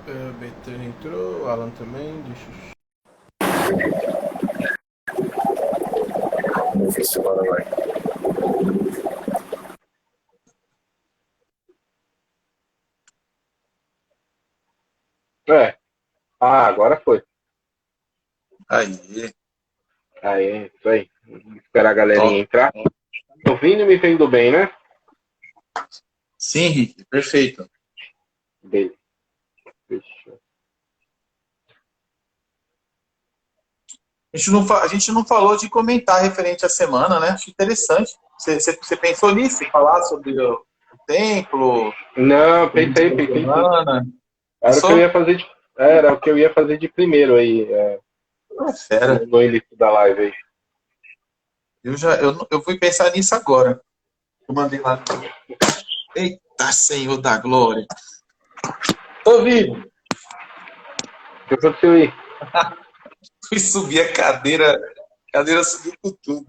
Beto entrou, Alan também, deixa eu... Vamos ver se agora vai. É. Ah, agora foi. Aí, Aí, isso aí. Esperar a galerinha top. entrar. Tô ouvindo e me vendo bem, né? Sim, Henrique, perfeito. Beleza. Fechou. A gente não falou de comentar referente à semana, né? Acho interessante. Você pensou nisso? Falar sobre o templo, Não, o início da pensei sim. semana? Era o que eu ia Pensou? fazer era o que eu ia fazer de primeiro aí, Ah, fera. no início da live aí. Eu fui pensar nisso agora. Eu mandei lá. Eita, Senhor da Glória. Tô vivo. O que aconteceu aí? Fui subir a cadeira subiu com tudo.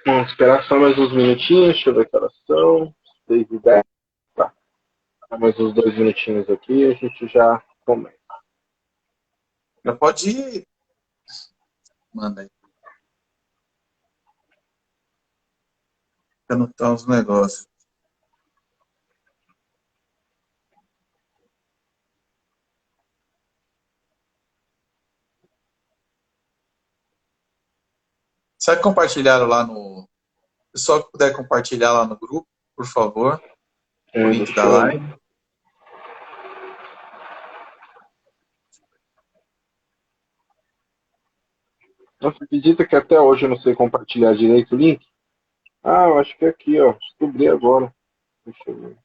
Vamos esperar só mais uns minutinhos, deixa eu ver que horas são. 6h10. Tá. Mais uns 2 minutinhos aqui e a gente já começa. Já pode ir. Manda aí. Anotar os negócios. Se compartilharam lá no. Pessoal que puder compartilhar lá no grupo, por favor, o link da Deixa eu... live. Nossa, acredita que até hoje eu não sei compartilhar direito o link? Ah, eu acho que é aqui, ó. Descobri agora. Deixa eu ver.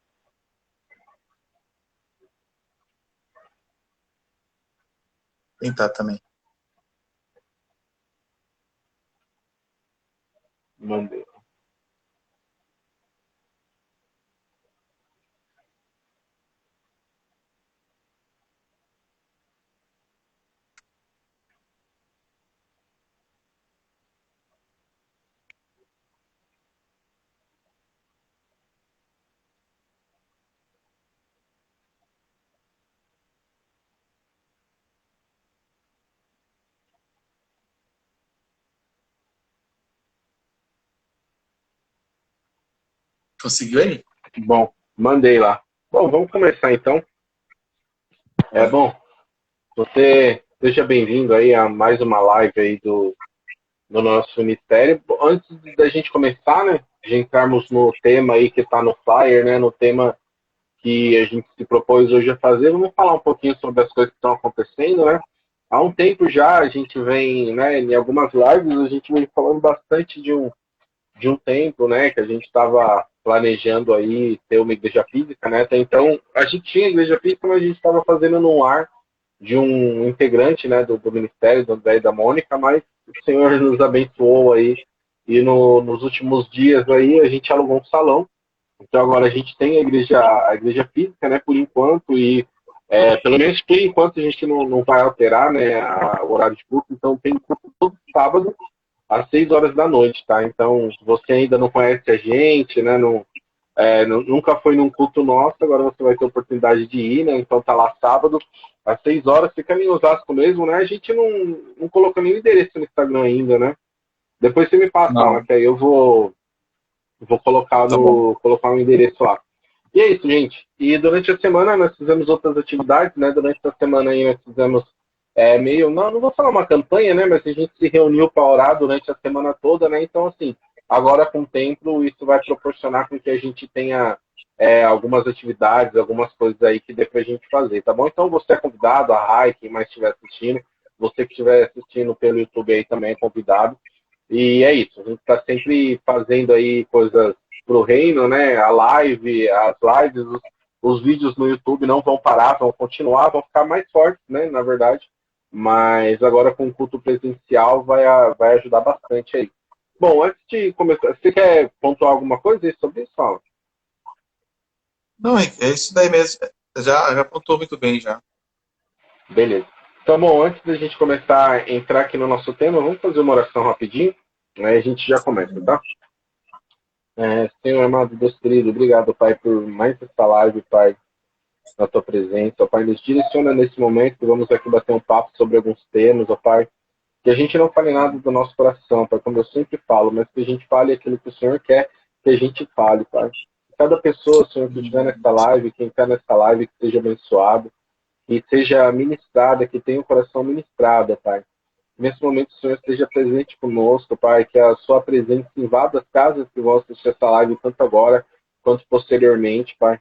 Tentar também. Mandei. Conseguiu aí? Bom, mandei lá. Bom, vamos começar então. Bora. Bom, você seja bem-vindo aí a mais uma live aí do nosso ministério. Antes da gente começar, né, de entrarmos no tema aí que está no flyer, né, no tema que a gente se propôs hoje a fazer, vamos falar um pouquinho sobre as coisas que estão acontecendo, né? Há um tempo já a gente vem, né, em algumas lives a gente vem falando bastante de um tempo, né, que a gente estava planejando aí ter uma igreja física, né? Até então a gente tinha igreja física, mas a gente estava fazendo no ar de um integrante, né, do ministério, do André e da Mônica, mas o Senhor nos abençoou aí e nos últimos dias aí a gente alugou um salão. Então agora a gente tem a igreja física, né, por enquanto e pelo menos por enquanto a gente não vai alterar, né, o horário de culto. Então tem culto todo sábado às 6 horas da noite, tá? Então, se você ainda não conhece a gente, né, nunca foi num culto nosso, agora você vai ter a oportunidade de ir, né? Então tá lá sábado, às 6 horas, fica ali em Osasco mesmo, né? A gente não colocou nenhum endereço no Instagram ainda, né? Depois você me passa lá, Não, que aí eu vou colocar tá bom. colocar um endereço lá. E é isso, gente. E durante a semana nós fizemos outras atividades, né? Durante a semana aí nós fizemos meio, não vou falar uma campanha, né? Mas a gente se reuniu para orar durante a semana toda, né? Então, assim, agora com o tempo, isso vai proporcionar com que a gente tenha algumas atividades, algumas coisas aí que dê para a gente fazer, tá bom? Então, você é convidado, a Rai, quem mais estiver assistindo, você que estiver assistindo pelo YouTube aí também é convidado. E é isso, a gente está sempre fazendo aí coisas para o reino, né? A live, as lives, os vídeos no YouTube não vão parar, vão continuar, vão ficar mais fortes, né? Na verdade. Mas agora com o culto presencial vai ajudar bastante aí. Bom, antes de começar, você quer pontuar alguma coisa sobre isso, Alan? Não, é isso daí mesmo. Já apontou muito bem já. Beleza. Então, bom, antes da gente começar a entrar aqui no nosso tema, vamos fazer uma oração rapidinho, aí a gente já começa, tá? Senhor amado, Deus querido, obrigado, Pai, por mais essa live, Pai. na tua presença. Ó Pai, nos direciona nesse momento que vamos aqui bater um papo sobre alguns temas, ó Pai. Que a gente não fale nada do nosso coração, Pai, como eu sempre falo, mas que a gente fale aquilo que o Senhor quer que a gente fale, Pai. Cada pessoa, Senhor, que estiver nessa live, quem está nessa live, que seja abençoado, que seja ministrada, que tenha o coração ministrado, Pai. Nesse momento, o Senhor esteja presente conosco, Pai, que a sua presença invada as casas que vão assistir essa live, tanto agora quanto posteriormente, Pai.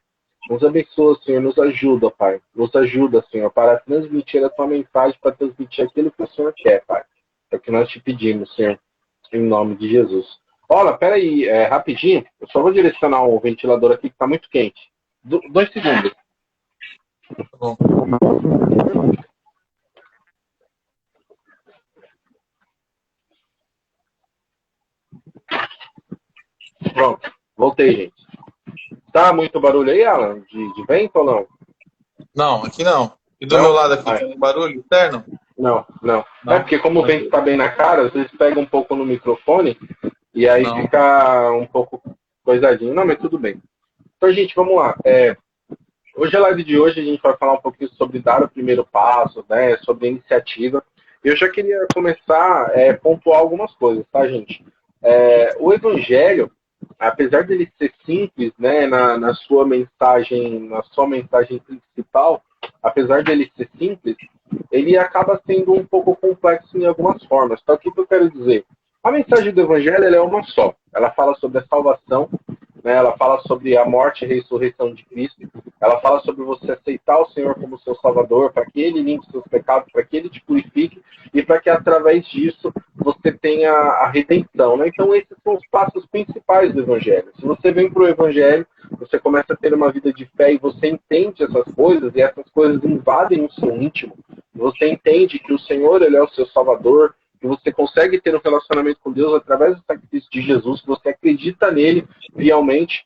Nos abençoa, Senhor, nos ajuda, Pai. Nos ajuda, Senhor, para transmitir a tua mensagem, para transmitir aquilo que o Senhor quer, Pai. É o que nós te pedimos, Senhor, em nome de Jesus. Olha, peraí, rapidinho, eu só vou direcionar o ventilador aqui que está muito quente. 2 segundos. Tá bom. Pronto, voltei, gente. Tá muito barulho aí, Alan? De vento ou não? Não, aqui não. E do Não? meu lado aqui, tem um barulho interno? Não. Não. É porque como o vento está bem na cara, às vezes pega um pouco no microfone e aí Não. fica um pouco coisadinho. Não, mas tudo bem. Então, gente, vamos lá. Hoje, a live de hoje, a gente vai falar um pouquinho sobre dar o primeiro passo, né? Sobre a iniciativa. Eu já queria começar a pontuar algumas coisas, tá, gente? O Evangelho, apesar dele ser simples, né, na sua mensagem principal, apesar dele ser simples, ele acaba sendo um pouco complexo em algumas formas. Então, o que eu quero dizer? A mensagem do Evangelho ela é uma só. Ela fala sobre a salvação, né, ela fala sobre a morte e ressurreição de Cristo, ela fala sobre você aceitar o Senhor como seu Salvador, para que Ele limpe seus pecados, para que Ele te purifique e para que através disso você tenha a redenção. Né? Então esses são os passos principais do Evangelho. Se você vem para o Evangelho, você começa a ter uma vida de fé e você entende essas coisas, e essas coisas invadem o seu íntimo. Você entende que o Senhor ele é o seu Salvador, que você consegue ter um relacionamento com Deus através do sacrifício de Jesus, que você acredita nele realmente,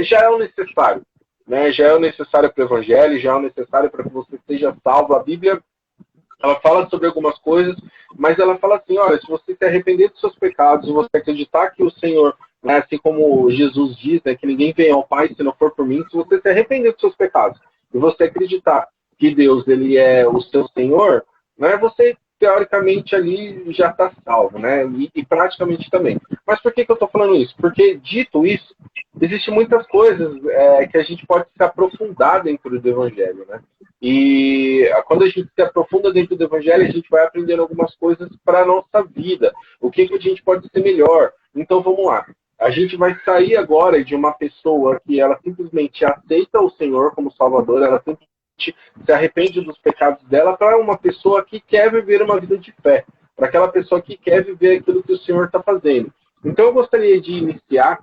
já é o necessário. Né? Já é o necessário para o Evangelho, já é o necessário para que você seja salvo. A Bíblia ela fala sobre algumas coisas, mas ela fala assim, olha, se você se arrepender dos seus pecados, se você acreditar que o Senhor, né, assim como Jesus diz, né, que ninguém vem ao Pai se não for por mim, se você se arrepender dos seus pecados e você acreditar que Deus ele é o seu Senhor, né, você teoricamente ali já está salvo, né? E praticamente também. Mas por que eu estou falando isso? Porque, dito isso, existem muitas coisas que a gente pode se aprofundar dentro do Evangelho, né? E quando a gente se aprofunda dentro do Evangelho, a gente vai aprendendo algumas coisas para a nossa vida. O que a gente pode ser melhor. Então, vamos lá. A gente vai sair agora de uma pessoa que ela simplesmente aceita o Senhor como Salvador, ela simplesmente se arrepende dos pecados dela, para uma pessoa que quer viver uma vida de fé, para aquela pessoa que quer viver aquilo que o Senhor está fazendo. Então eu gostaria de iniciar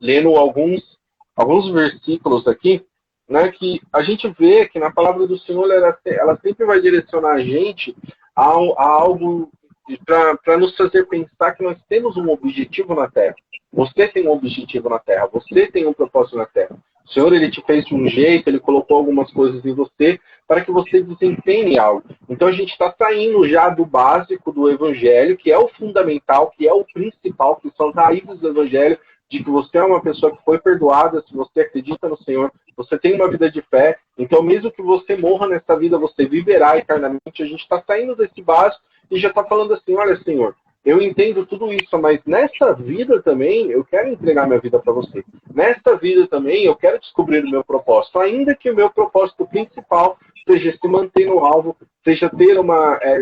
lendo alguns versículos aqui, né, que a gente vê que na palavra do Senhor ela sempre vai direcionar a gente a algo para nos fazer pensar que nós temos um objetivo na Terra. Você tem um objetivo na Terra, você tem um propósito na Terra. O Senhor ele te fez de um jeito, ele colocou algumas coisas em você para que você desempenhe algo. Então a gente está saindo já do básico do Evangelho, que é o fundamental, que é o principal, que são as raízes do Evangelho, de que você é uma pessoa que foi perdoada, se você acredita no Senhor, você tem uma vida de fé, então mesmo que você morra nessa vida, você viverá eternamente. A gente está saindo desse básico e já está falando assim, olha Senhor, eu entendo tudo isso, mas nessa vida também eu quero entregar minha vida para você. Nessa vida também eu quero descobrir o meu propósito, ainda que o meu propósito principal seja se manter no alvo, seja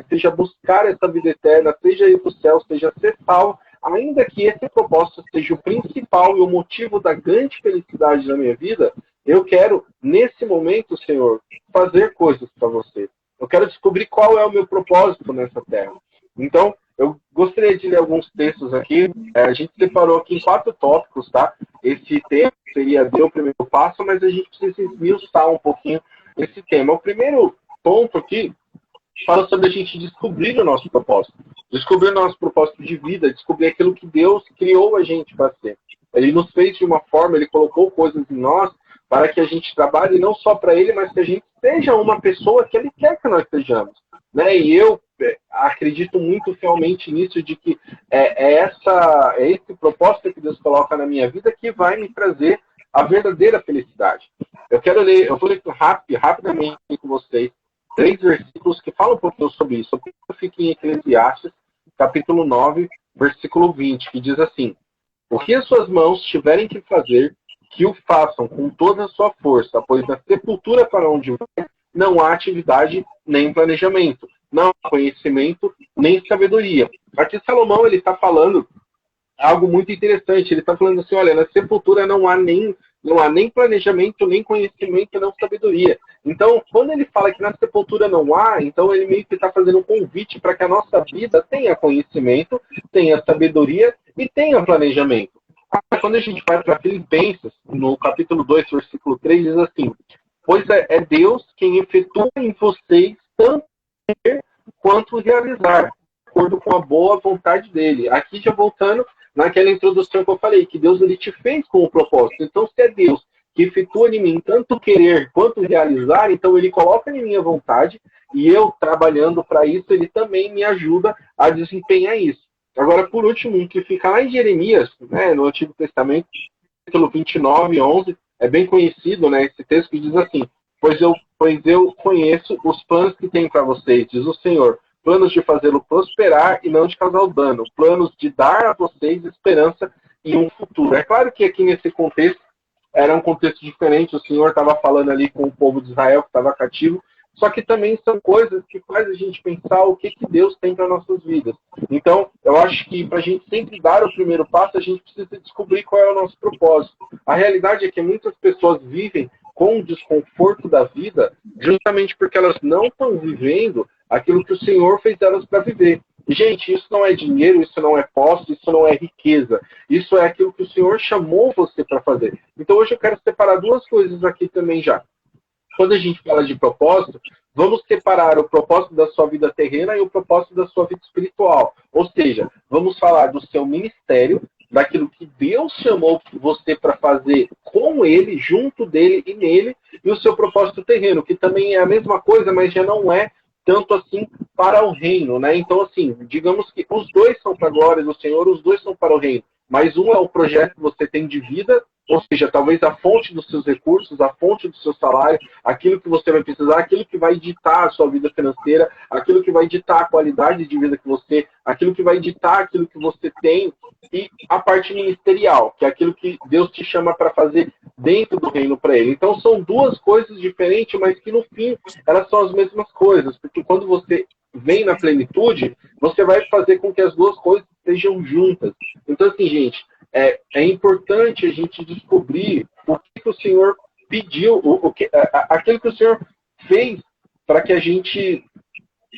seja buscar essa vida eterna, seja ir para o céu, seja ser salvo, ainda que esse propósito seja o principal e o motivo da grande felicidade da minha vida, eu quero, nesse momento, Senhor, fazer coisas para você. Eu quero descobrir qual é o meu propósito nessa terra. Então, eu gostaria de ler alguns textos aqui. A gente separou aqui em 4 tópicos, tá? Esse tema seria o primeiro passo, mas a gente precisa esmiuçar um pouquinho esse tema. O primeiro ponto aqui fala sobre a gente descobrir o nosso propósito. Descobrir o nosso propósito de vida, descobrir aquilo que Deus criou a gente para ser. Ele nos fez de uma forma, Ele colocou coisas em nós para que a gente trabalhe não só para Ele, mas que a gente seja uma pessoa que Ele quer que nós sejamos. Né? E eu acredito muito fielmente nisso, de que é esse propósito que Deus coloca na minha vida que vai me trazer a verdadeira felicidade. Eu vou ler rapidamente com vocês 3 versículos que falam um pouquinho sobre isso. Eu fico em Eclesiastes, capítulo 9, versículo 20, que diz assim: o que as suas mãos tiverem que fazer, que o façam com toda a sua força, pois na sepultura para onde vai, não há atividade nem planejamento, não há conhecimento nem sabedoria. Aqui Salomão ele está falando algo muito interessante. Ele está falando assim, olha, na sepultura não há nem planejamento, nem conhecimento, nem sabedoria. Então, quando ele fala que na sepultura não há, então ele meio que está fazendo um convite para que a nossa vida tenha conhecimento, tenha sabedoria e tenha planejamento. Quando a gente vai para Filipenses, no capítulo 2, versículo 3, diz assim: pois é Deus quem efetua em vocês tanto querer quanto realizar, de acordo com a boa vontade dele. Aqui já voltando naquela introdução que eu falei, que Deus ele te fez com um propósito. Então, se é Deus que efetua em mim tanto querer quanto realizar, então ele coloca em minha vontade, e eu, trabalhando para isso, ele também me ajuda a desempenhar isso. Agora, por último, um que fica lá em Jeremias, né, no Antigo Testamento, capítulo 29, 11, é bem conhecido, né, esse texto que diz assim: pois eu conheço os planos que tenho para vocês, diz o Senhor, planos de fazê-lo prosperar e não de causar dano, planos de dar a vocês esperança e um futuro. É claro que aqui nesse contexto, era um contexto diferente, o Senhor estava falando ali com o povo de Israel que estava cativo, só que também são coisas que faz a gente pensar o que Deus tem para nossas vidas. Então, eu acho que para a gente sempre dar o primeiro passo, a gente precisa descobrir qual é o nosso propósito. A realidade é que muitas pessoas vivem com o desconforto da vida justamente porque elas não estão vivendo aquilo que o Senhor fez elas para viver. Gente, isso não é dinheiro, isso não é posse, isso não é riqueza. Isso é aquilo que o Senhor chamou você para fazer. Então hoje eu quero separar 2 coisas aqui também já. Quando a gente fala de propósito, vamos separar o propósito da sua vida terrena e o propósito da sua vida espiritual. Ou seja, vamos falar do seu ministério, daquilo que Deus chamou você para fazer com Ele, junto dele e nele, e o seu propósito terreno, que também é a mesma coisa, mas já não é tanto assim para o reino, né? Então, assim, digamos que os 2 são para a glória do Senhor, os 2 são para o reino. Mas um é o projeto que você tem de vida, ou seja, talvez a fonte dos seus recursos, a fonte do seu salário, aquilo que você vai precisar, aquilo que vai ditar a sua vida financeira, aquilo que vai ditar a qualidade de vida que você, aquilo que vai ditar aquilo que você tem, e a parte ministerial, que é aquilo que Deus te chama para fazer dentro do reino para Ele. Então são 2 coisas diferentes, mas que no fim elas são as mesmas coisas, porque quando você vem na plenitude, você vai fazer com que as 2 coisas estejam juntas. Então, assim, gente, é importante a gente descobrir o que o Senhor pediu, aquilo que o Senhor fez para que a gente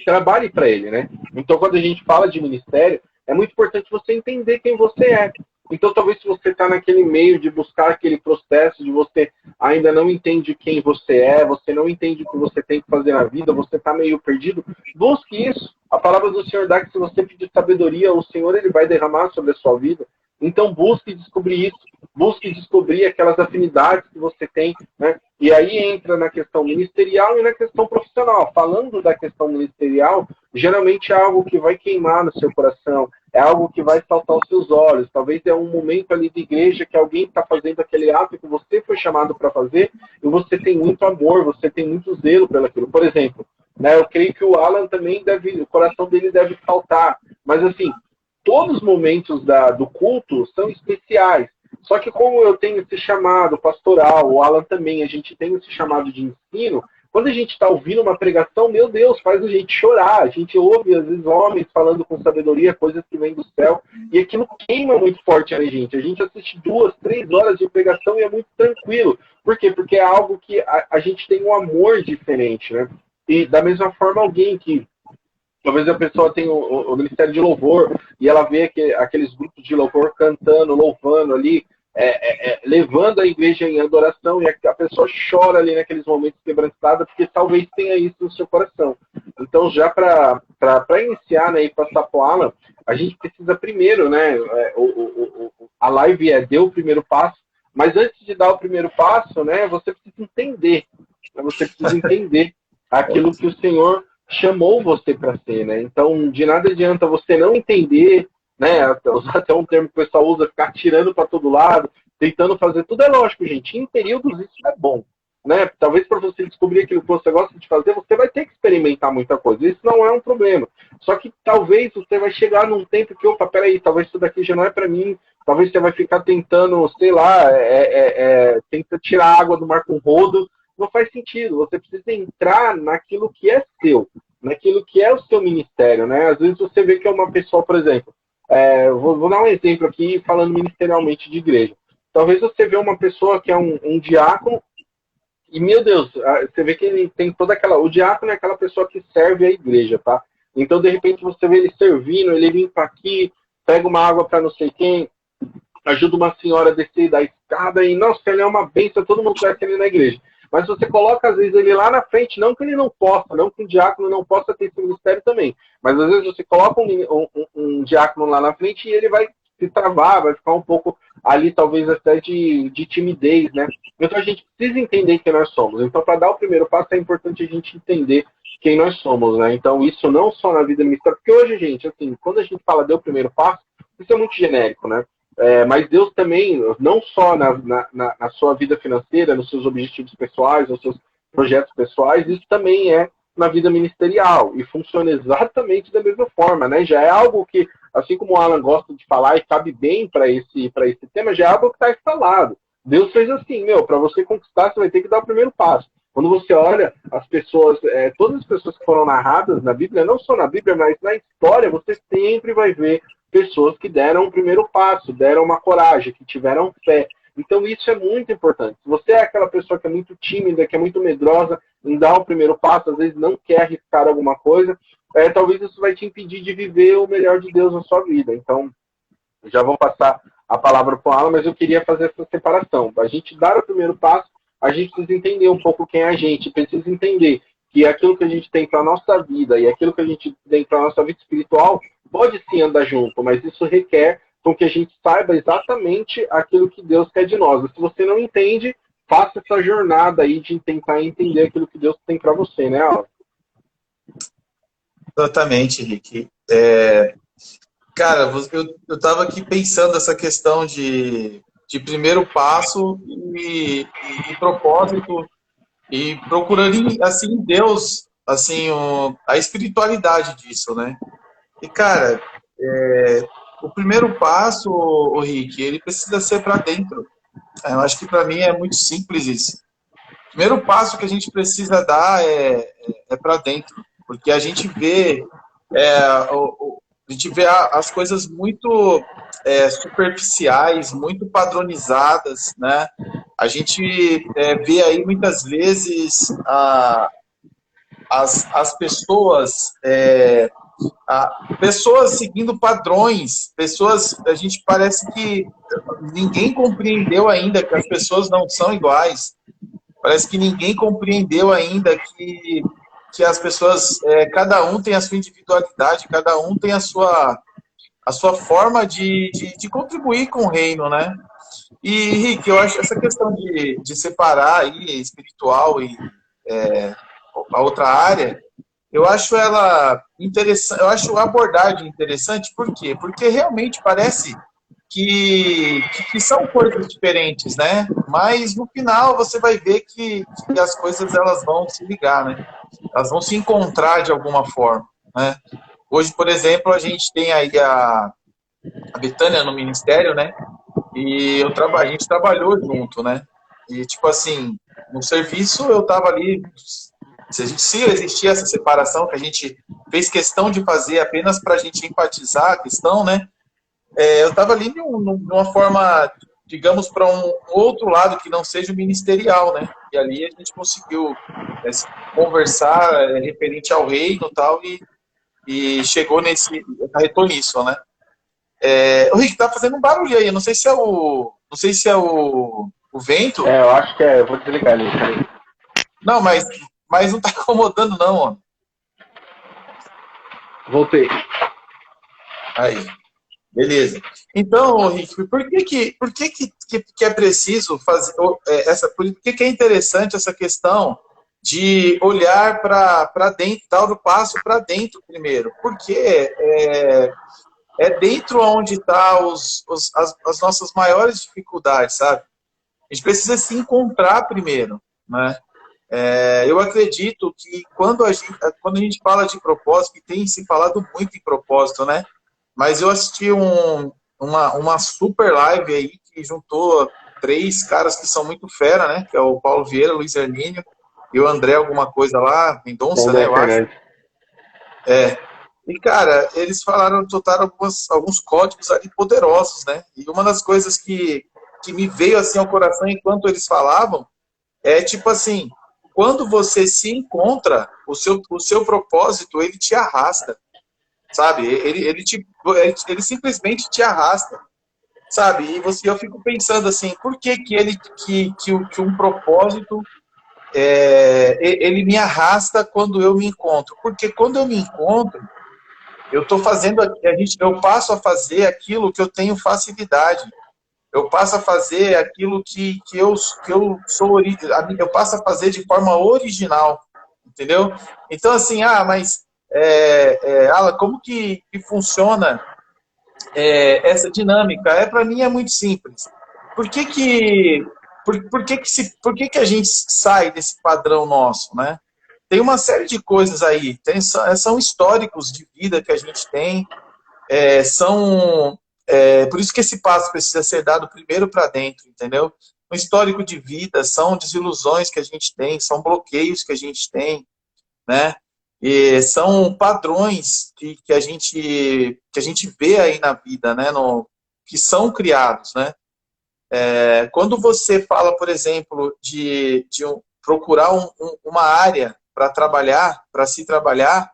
trabalhe para Ele, né? Então, quando a gente fala de ministério, é muito importante você entender quem você é. Então, talvez se você está naquele meio de buscar aquele processo, de você ainda não entende quem você é, você não entende o que você tem que fazer na vida, você está meio perdido, busque isso. A palavra do Senhor dá que se você pedir sabedoria, o Senhor ele vai derramar sobre a sua vida. Então, busque descobrir isso. Busque descobrir aquelas afinidades que você tem, né? E aí entra na questão ministerial e na questão profissional. Falando da questão ministerial, geralmente é algo que vai queimar no seu coração, é algo que vai saltar aos seus olhos. Talvez é um momento ali de igreja que alguém está fazendo aquele ato que você foi chamado para fazer e você tem muito amor, você tem muito zelo pelaquilo. Por exemplo, né, eu creio que o Alan também o coração dele deve saltar. Mas assim, todos os momentos do culto são especiais. Só que como eu tenho esse chamado pastoral, o Alan também, a gente tem esse chamado de ensino, quando a gente está ouvindo uma pregação, meu Deus, faz a gente chorar. A gente ouve, às vezes, homens falando com sabedoria, coisas que vêm do céu, e aquilo queima muito forte a gente. A gente assiste 2, 3 horas de pregação e é muito tranquilo. Por quê? Porque é algo que a gente tem um amor diferente, né? E da mesma forma, alguém que talvez a pessoa tenha o ministério de louvor e ela vê aqueles grupos de louvor cantando, louvando ali, levando a igreja em adoração e a pessoa chora ali naqueles momentos quebrantada porque talvez tenha isso no seu coração. Então, já para iniciar, né, e passar para o Alan, a gente precisa primeiro, né, a live deu o primeiro passo, mas antes de dar o primeiro passo, né, você precisa entender, aquilo que o Senhor chamou você para ser, né? Então, de nada adianta você não entender, né? Usar até um termo que o pessoal usa, ficar tirando para todo lado, tentando fazer tudo. É lógico, gente, em períodos isso é bom, né? Talvez para você descobrir aquilo que você gosta de fazer, você vai ter que experimentar muita coisa. Isso não é um problema. Só que talvez você vai chegar num tempo que, opa, peraí, talvez isso daqui já não é para mim. Talvez você vai ficar tentando, sei lá, tenta tirar a água do mar com rodo. Não faz sentido. Você precisa entrar naquilo que é seu, naquilo que é o seu ministério, né? Às vezes você vê que é uma pessoa, por exemplo, vou dar um exemplo aqui falando ministerialmente de igreja. Talvez você vê uma pessoa que é um diácono e, meu Deus, você vê que ele tem toda aquela... O diácono é aquela pessoa que serve a igreja, tá? Então, de repente, você vê ele servindo, ele limpa aqui, pega uma água para não sei quem, ajuda uma senhora a descer da escada e, nossa, ele é uma bênção, todo mundo conhece ele na igreja. Mas você coloca, às vezes, ele lá na frente, não que ele não possa, não que um diácono não possa ter esse ministério também, mas às vezes você coloca um diácono lá na frente e ele vai se travar, vai ficar um pouco ali, talvez até de timidez, né? Então a gente precisa entender quem nós somos. Então, para dar o primeiro passo, é importante a gente entender quem nós somos, né? Então, isso não só na vida ministerial, porque hoje, gente, assim, quando a gente fala dê o primeiro passo, isso é muito genérico, né? Mas Deus também, não só na sua vida financeira, nos seus objetivos pessoais, nos seus projetos pessoais, isso também é na vida ministerial e funciona exatamente da mesma forma, né? Já é algo que, assim como o Alan gosta de falar e cabe bem para esse tema, já é algo que está instalado. Deus fez assim, para você conquistar, você vai ter que dar o primeiro passo. Quando você olha as pessoas, todas as pessoas que foram narradas na Bíblia, não só na Bíblia, mas na história, você sempre vai ver pessoas que deram o primeiro passo, deram uma coragem, que tiveram fé. Então isso é muito importante. Se você é aquela pessoa que é muito tímida, que é muito medrosa em dar o primeiro passo, às vezes não quer arriscar alguma coisa, talvez isso vai te impedir de viver o melhor de Deus na sua vida. Então, já vou passar a palavra para o Alan, mas eu queria fazer essa separação. A gente dar o primeiro passo, a gente precisa entender um pouco quem é a gente, precisa entender que aquilo que a gente tem para a nossa vida e aquilo que a gente tem para a nossa vida espiritual pode sim andar junto, mas isso requer com que a gente saiba exatamente aquilo que Deus quer de nós. Se você não entende, faça essa jornada aí de tentar entender aquilo que Deus tem para você, né, Alan? Exatamente, Rick. Cara, eu estava aqui pensando essa questão de primeiro passo e propósito e procurando assim Deus, assim a espiritualidade disso, né? E cara, o primeiro passo, o Rick, ele precisa ser para dentro. Eu acho que para mim é muito simples isso. O primeiro passo que a gente precisa dar é para dentro, porque a gente vê as coisas muito superficiais, muito padronizadas, né? A gente vê aí muitas vezes as pessoas pessoas seguindo padrões, a gente parece que ninguém compreendeu ainda que as pessoas não são iguais. Parece que ninguém compreendeu ainda que as pessoas, cada um tem a sua individualidade, cada um tem a sua forma de contribuir com o reino, né? E, Rick, eu acho essa questão de separar aí espiritual e a outra área, eu acho ela interessante, eu acho a abordagem interessante, por quê? Porque realmente parece que são coisas diferentes, né? Mas no final você vai ver que as coisas elas vão se ligar, né? Elas vão se encontrar de alguma forma, né? Hoje, por exemplo, a gente tem aí a Betânia no ministério, né? E a gente trabalhou junto, né? E tipo assim, no serviço eu tava ali, se existia essa separação que a gente fez questão de fazer apenas para a gente enfatizar a questão, né? Eu estava ali numa forma, digamos, para um outro lado que não seja o ministerial, né? E ali a gente conseguiu conversar referente ao reino e tal, e chegou acarretou nisso, né? O Rick, tá fazendo um barulho aí, eu não sei se é o vento. Eu acho que é, eu vou desligar ali, peraí. Não, mas não tá incomodando não, ó. Voltei. Aí. Beleza. Então, Rick, por que é preciso fazer por que é interessante essa questão de olhar para dentro, dar o passo para dentro primeiro? Porque é dentro onde está as nossas maiores dificuldades, sabe? A gente precisa se encontrar primeiro, né? Eu acredito que quando a gente fala de propósito, que tem se falado muito em propósito, né? Mas eu assisti uma super live aí que juntou três caras que são muito fera, né? Que é o Paulo Vieira, Luiz Hermínio e o André alguma coisa lá, Mendonça, né? André Eu acho. Fernandes. E, cara, eles soltaram alguns códigos ali poderosos, né? E uma das coisas que me veio assim ao coração enquanto eles falavam é tipo assim, quando você se encontra, o seu propósito, ele te arrasta, sabe? Ele simplesmente te arrasta, sabe? E eu fico pensando assim, por que que um propósito ele me arrasta quando eu me encontro? Porque quando eu me encontro, eu passo a fazer aquilo que eu tenho facilidade. Eu passo a fazer aquilo que eu sou, eu passo a fazer de forma original, entendeu? Então, assim, mas, Alan, como que funciona essa dinâmica? Para mim é muito simples. Por que que, por que a gente sai desse padrão nosso, né? Tem uma série de coisas aí, são históricos de vida que a gente tem, por isso que esse passo precisa ser dado primeiro para dentro, entendeu? Um histórico de vida, são desilusões que a gente tem, são bloqueios que a gente tem, né? E são padrões que a gente vê aí na vida, né? Que são criados, né? Quando você fala, por exemplo, de procurar uma área para trabalhar, para se trabalhar,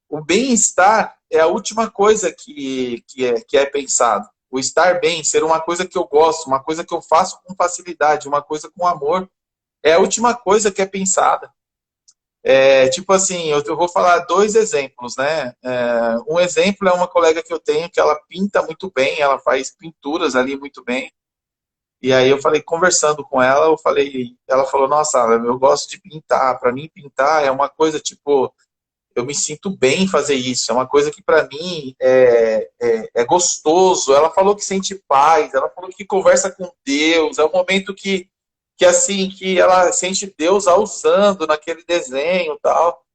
o bem-estar é a última coisa que é pensado. O estar bem, ser uma coisa que eu gosto, uma coisa que eu faço com facilidade, uma coisa com amor, é a última coisa que é pensada. Tipo assim, eu vou falar dois exemplos, né? Um exemplo é uma colega que eu tenho que ela pinta muito bem, ela faz pinturas ali muito bem. E aí eu falei, conversando com ela, ela falou, nossa, eu gosto de pintar. Para mim, pintar é uma coisa tipo, eu me sinto bem em fazer isso. É uma coisa que para mim é gostoso. Ela falou que sente paz. Ela falou que conversa com Deus. É um momento que ela sente Deus a usando naquele desenho e tal.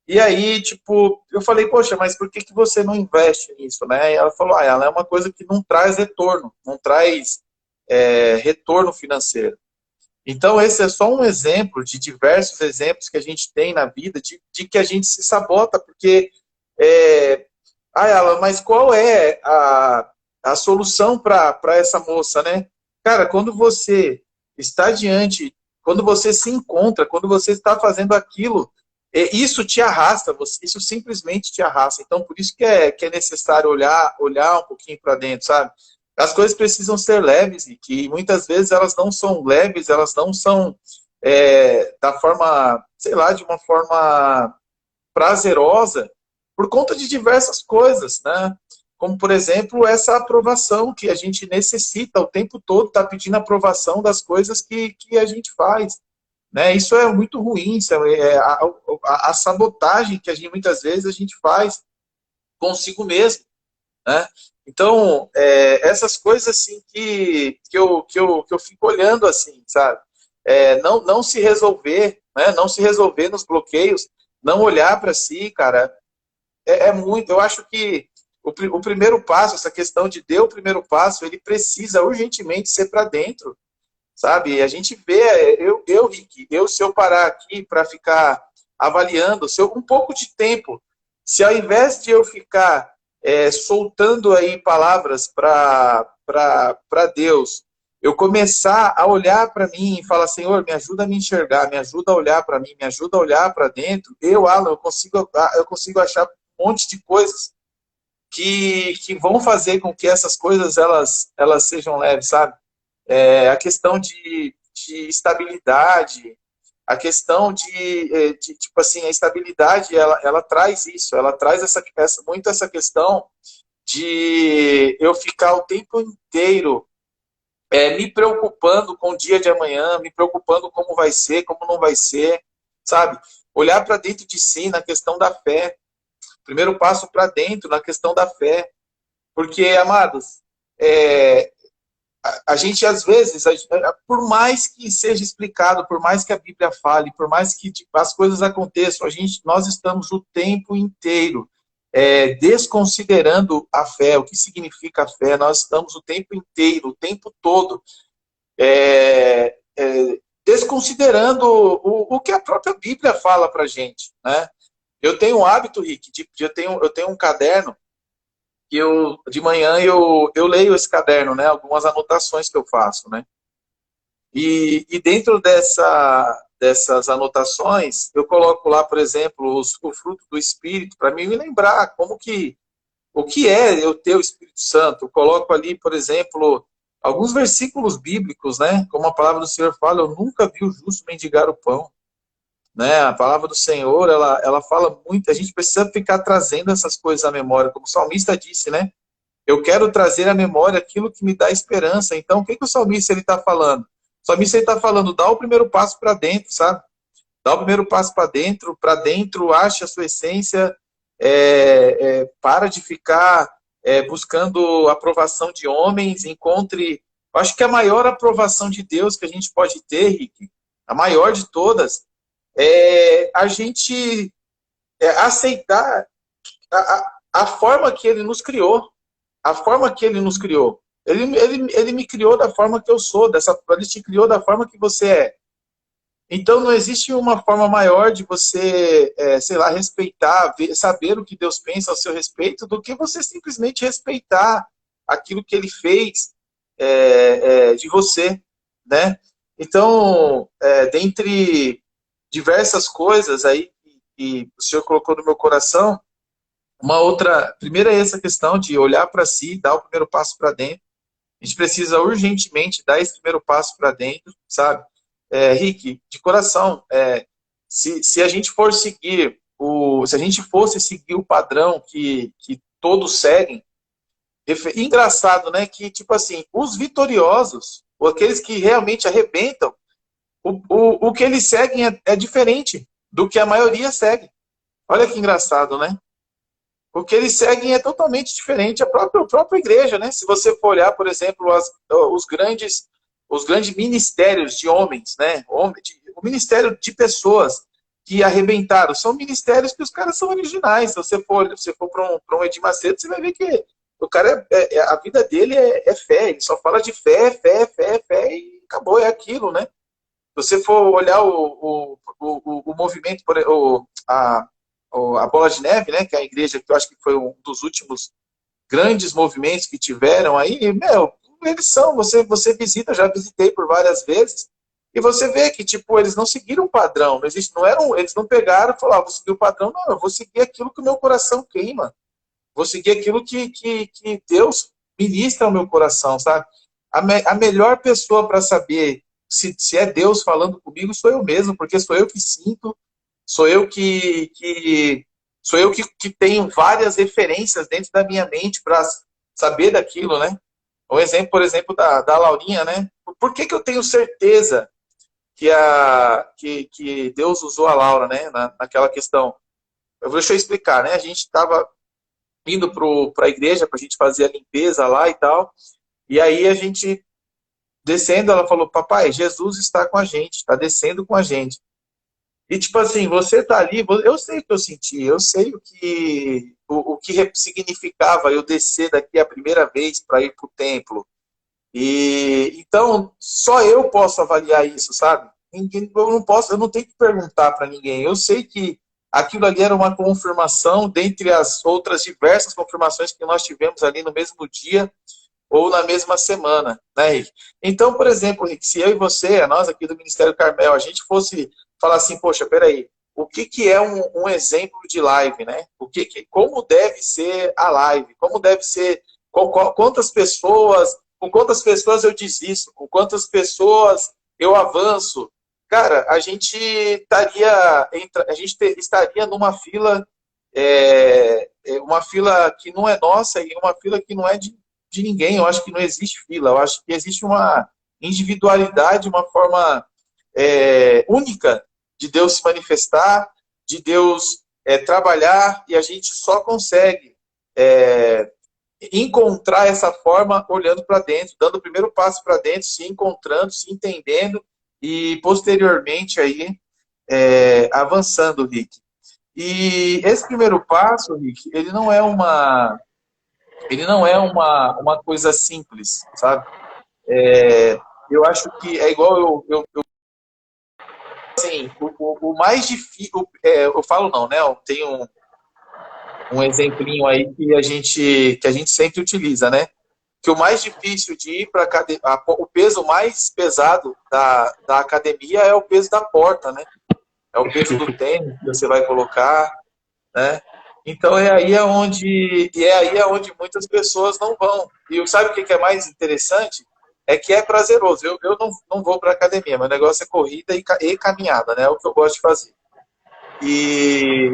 E aí, tipo, eu falei, poxa, mas por que você não investe nisso, né? E ela falou, ela é uma coisa que não traz retorno, não traz retorno financeiro. Então, esse é só um exemplo de diversos exemplos que a gente tem na vida de que a gente se sabota, porque, Alan, mas qual é a solução para essa moça, né? Cara, quando você está diante, quando você se encontra, quando você está fazendo aquilo, isso te arrasta, isso simplesmente te arrasta. Então, por isso que é necessário olhar um pouquinho para dentro, sabe? As coisas precisam ser leves e que muitas vezes elas não são leves, elas não são da forma, sei lá, de uma forma prazerosa por conta de diversas coisas, né? Como, por exemplo, essa aprovação que a gente necessita o tempo todo, tá pedindo aprovação das coisas que a gente faz, né? Isso é muito ruim, isso a sabotagem que muitas vezes a gente faz consigo mesmo, né? Então, essas coisas assim que eu fico olhando assim, sabe? Não se resolver, né? Não se resolver nos bloqueios, não olhar para si, cara, muito. Eu acho que o primeiro passo, essa questão de dar o primeiro passo, ele precisa urgentemente ser para dentro, sabe? A gente vê, Rick, se eu parar aqui para ficar avaliando, se eu, um pouco de tempo, se ao invés de eu ficar soltando aí palavras para Deus, eu começar a olhar para mim e falar, Senhor, me ajuda a me enxergar, me ajuda a olhar para mim, me ajuda a olhar para dentro, Alan, eu consigo achar um monte de coisas que vão fazer com que essas coisas elas sejam leves, sabe? A questão de estabilidade, a questão tipo assim, a estabilidade, ela traz isso, ela traz muito essa questão de eu ficar o tempo inteiro me preocupando com o dia de amanhã, me preocupando como vai ser, como não vai ser, sabe? Olhar para dentro de si na questão da fé. Primeiro passo para dentro na questão da fé. Porque, amados, a gente, às vezes, por mais que seja explicado, por mais que a Bíblia fale, por mais que tipo, as coisas aconteçam, nós estamos o tempo inteiro desconsiderando a fé, o que significa a fé, nós estamos o tempo inteiro, o tempo todo, desconsiderando o que a própria Bíblia fala para a gente, né? Eu tenho um hábito, Rick, eu tenho um caderno que de manhã eu leio esse caderno, né? Algumas anotações que eu faço, né? E dentro dessas anotações, eu coloco lá, por exemplo, o fruto do Espírito, para mim me lembrar o que é eu ter o Espírito Santo. Eu coloco ali, por exemplo, alguns versículos bíblicos, né? Como a palavra do Senhor fala, eu nunca vi o justo mendigar o pão. Né? A palavra do Senhor, ela fala muito, a gente precisa ficar trazendo essas coisas à memória, como o salmista disse, né? Eu quero trazer à memória aquilo que me dá esperança. Então, o que o salmista está falando? O salmista está falando, dá o primeiro passo para dentro, sabe? Dá o primeiro passo para dentro, ache a sua essência, para de ficar buscando aprovação de homens, encontre... Eu acho que a maior aprovação de Deus que a gente pode ter, Rick, a maior de todas, a gente aceitar a forma que ele nos criou. A forma que ele nos criou. Ele me criou da forma que eu sou, ele te criou da forma que você é. Então não existe uma forma maior de você, sei lá, respeitar, saber o que Deus pensa ao seu respeito, do que você simplesmente respeitar aquilo que ele fez de você, né? Então, dentre diversas coisas aí que o Senhor colocou no meu coração, uma outra, primeiro é essa questão de olhar para si, dar o primeiro passo para dentro. A gente precisa urgentemente dar esse primeiro passo para dentro, sabe? Rick, de coração, se a gente for seguir se a gente fosse seguir o padrão que todos seguem, engraçado, né? Que tipo assim, os vitoriosos, ou aqueles que realmente arrebentam, o que eles seguem é diferente do que a maioria segue. Olha que engraçado, né? O que eles seguem é totalmente diferente. A própria igreja, né? Se você for olhar, por exemplo, os grandes ministérios de homens, né? O ministério de pessoas que arrebentaram, são ministérios que os caras são originais. Se você for para um Edir Macedo, você vai ver que o cara, a vida dele é fé. Ele só fala de fé, fé, fé, fé e acabou, é aquilo, né? Se você for olhar o movimento, a Bola de Neve, né, que é a igreja que eu acho que foi um dos últimos grandes movimentos que tiveram aí, eles são, você visita, já visitei por várias vezes, e você vê que, tipo, eles não seguiram o padrão, eles não pegaram e falaram, vou seguir o padrão, não, eu vou seguir aquilo que o meu coração queima, vou seguir aquilo que Deus ministra ao meu coração, sabe? A melhor pessoa para saber se é Deus falando comigo sou eu mesmo, porque sou eu que sinto, sou eu que tenho várias referências dentro da minha mente para saber daquilo, né? Um exemplo, por exemplo, da Laurinha, né? Por que eu tenho certeza que Deus usou a Laura, né? Naquela questão. Deixa eu explicar, né? A gente estava indo para a igreja para a gente fazer a limpeza lá e tal, e aí a gente descendo, ela falou, papai, Jesus está com a gente, está descendo com a gente. E tipo assim, você tá ali, eu sei o que eu senti, eu sei o que significava eu descer daqui a primeira vez para ir para o templo. E então só eu posso avaliar isso, sabe? Eu não tenho que perguntar para ninguém. Eu sei que aquilo ali era uma confirmação dentre as outras diversas confirmações que nós tivemos ali no mesmo dia ou na mesma semana, né, Rick? Então, por exemplo, Rick, se eu e você, nós aqui do Ministério Carmel, a gente fosse falar assim, poxa, peraí, o que é um exemplo de live, né? Como deve ser a live? Como deve ser, quantas pessoas, com quantas pessoas eu desisto, com quantas pessoas eu avanço? Cara, a gente estaria numa fila, uma fila que não é nossa e uma fila que não é de ninguém. Eu acho que não existe fila, eu acho que existe uma individualidade, uma forma única de Deus se manifestar, de Deus trabalhar, e a gente só consegue encontrar essa forma olhando para dentro, dando o primeiro passo para dentro, se encontrando, se entendendo e posteriormente aí avançando, Rick. E esse primeiro passo, Rick, ele não é uma coisa simples, sabe? Eu acho que é igual assim, o mais difícil, eu falo não, né? Eu tenho um exemplinho aí que a gente sempre utiliza, né? Que o mais difícil de ir para academia, o peso mais pesado da academia é o peso da porta, né? É o peso do tênis que você vai colocar, né? Então é aí onde muitas pessoas não vão. E sabe o que é mais interessante? É que é prazeroso. Eu não vou para academia, meu negócio é corrida e caminhada, né? É o que eu gosto de fazer. E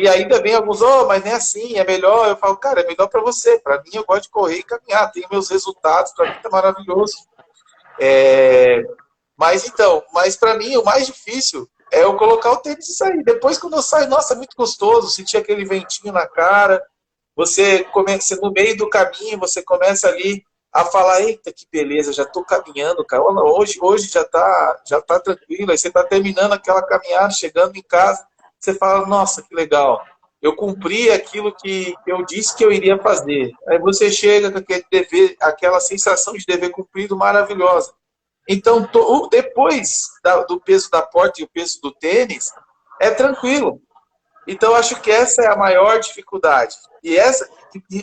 ainda vem alguns, mas nem assim, é melhor. Eu falo, cara, é melhor para você. Para mim, eu gosto de correr e caminhar. Tenho meus resultados, para mim tá maravilhoso. Mas para mim, o mais difícil é eu colocar o tênis e sair. Depois, quando eu saio, nossa, é muito gostoso. Sentir aquele ventinho na cara. Você começa, no meio do caminho, você começa ali a falar, eita, que beleza, já estou caminhando, cara. Hoje já tá tranquilo. Aí você está terminando aquela caminhada, chegando em casa, você fala, nossa, que legal. Eu cumpri aquilo que eu disse que eu iria fazer. Aí você chega com aquele dever, aquela sensação de dever cumprido maravilhosa. Então, depois do peso da porta e o peso do tênis, é tranquilo. Então, acho que essa é a maior dificuldade.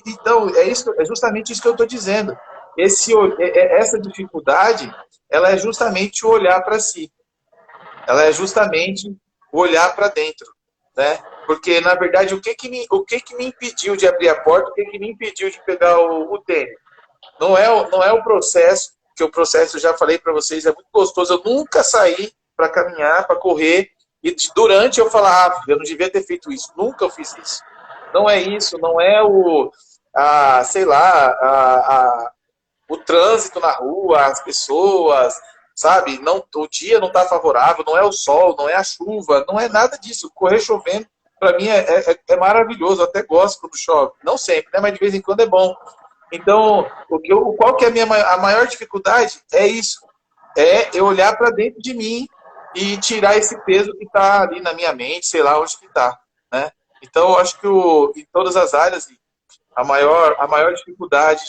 Então, é justamente isso que eu estou dizendo. Essa dificuldade, ela é justamente o olhar para si. Ela é justamente o olhar para dentro, né? Porque, na verdade, o que que me impediu de abrir a porta, o que que me impediu de pegar o tênis? Não é o processo, que o processo, eu já falei para vocês, é muito gostoso. Eu nunca saí para caminhar, para correr, e durante eu falar, eu não devia ter feito isso. Nunca eu fiz isso. Não é isso, não é sei lá, o trânsito na rua, as pessoas, sabe? Não, o dia não está favorável, não é o sol, não é a chuva, não é nada disso. Correr chovendo, para mim, é maravilhoso. Eu até gosto quando chove. Não sempre, né? Mas de vez em quando é bom. Então, qual que é a maior dificuldade? É isso. É eu olhar para dentro de mim e tirar esse peso que está ali na minha mente, sei lá onde que está, né? Então, eu acho que em todas as áreas, a maior dificuldade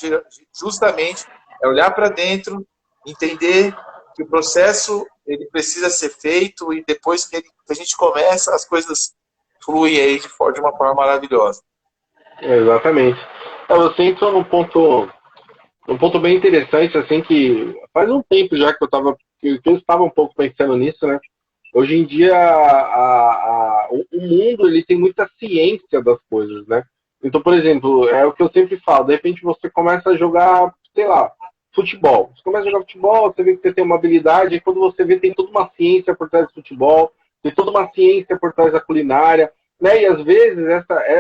justamente é olhar para dentro, entender que o processo ele precisa ser feito e depois que a gente começa, as coisas fluem aí de uma forma maravilhosa. Exatamente. Você entrou num ponto bem interessante, assim, que faz um tempo já que eu estava um pouco pensando nisso, né? Hoje em dia, o mundo ele tem muita ciência das coisas, né? Então, por exemplo, é o que eu sempre falo, de repente você começa a jogar, sei lá, futebol. Você começa a jogar futebol, você vê que você tem uma habilidade, e quando você vê tem toda uma ciência por trás do futebol, tem toda uma ciência por trás da culinária, né? E às vezes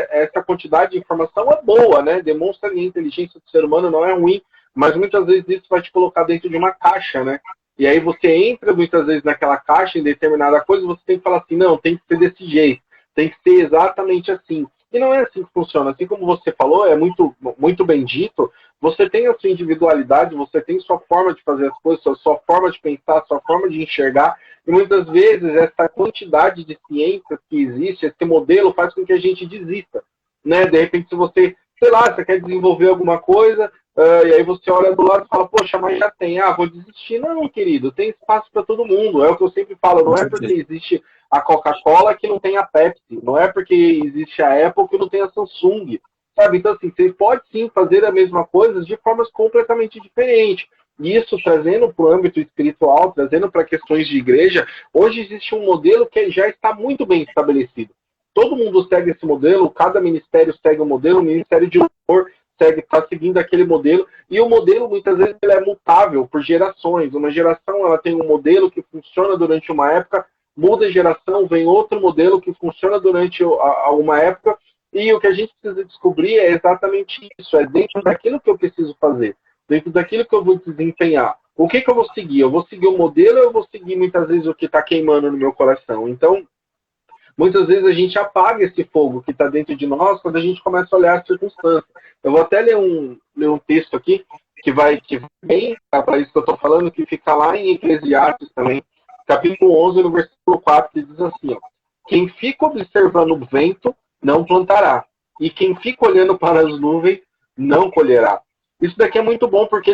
essa quantidade de informação é boa, né? Demonstra que a inteligência do ser humano não é ruim, mas muitas vezes isso vai te colocar dentro de uma caixa, né? E aí você entra muitas vezes naquela caixa em determinada coisa, você tem que falar assim, não, tem que ser desse jeito, tem que ser exatamente assim. E não é assim que funciona. Assim como você falou, é muito, muito bem dito, você tem a sua individualidade, você tem sua forma de fazer as coisas, sua forma de pensar, sua forma de enxergar, e muitas vezes essa quantidade de ciências que existe, esse modelo faz com que a gente desista, né? De repente, se você, sei lá, você quer desenvolver alguma coisa, e aí você olha do lado e fala, poxa, mas já tem, vou desistir. Não, querido, tem espaço para todo mundo. É o que eu sempre falo, não é porque existe a Coca-Cola que não tem a Pepsi, não é porque existe a Apple que não tem a Samsung, sabe? Então, assim, você pode sim fazer a mesma coisa de formas completamente diferentes. Isso trazendo para o âmbito espiritual, trazendo para questões de igreja, hoje existe um modelo que já está muito bem estabelecido. Todo mundo segue esse modelo, cada ministério segue o modelo, o Ministério de Louvor está seguindo aquele modelo, e o modelo muitas vezes ele é mutável por gerações. Uma geração ela tem um modelo que funciona durante uma época, muda a geração, vem outro modelo que funciona durante uma época, e o que a gente precisa descobrir é exatamente isso, é dentro daquilo que eu preciso fazer, dentro daquilo que eu vou desempenhar. O que eu vou seguir? Eu vou seguir o modelo ou eu vou seguir muitas vezes o que está queimando no meu coração? Então, muitas vezes a gente apaga esse fogo que está dentro de nós quando a gente começa a olhar as circunstâncias. Eu vou até ler um texto aqui que vai bem para isso que eu estou falando, que fica lá em Eclesiastes também, capítulo 11, no versículo 4, que diz assim, ó, quem fica observando o vento não plantará, e quem fica olhando para as nuvens não colherá. Isso daqui é muito bom, porque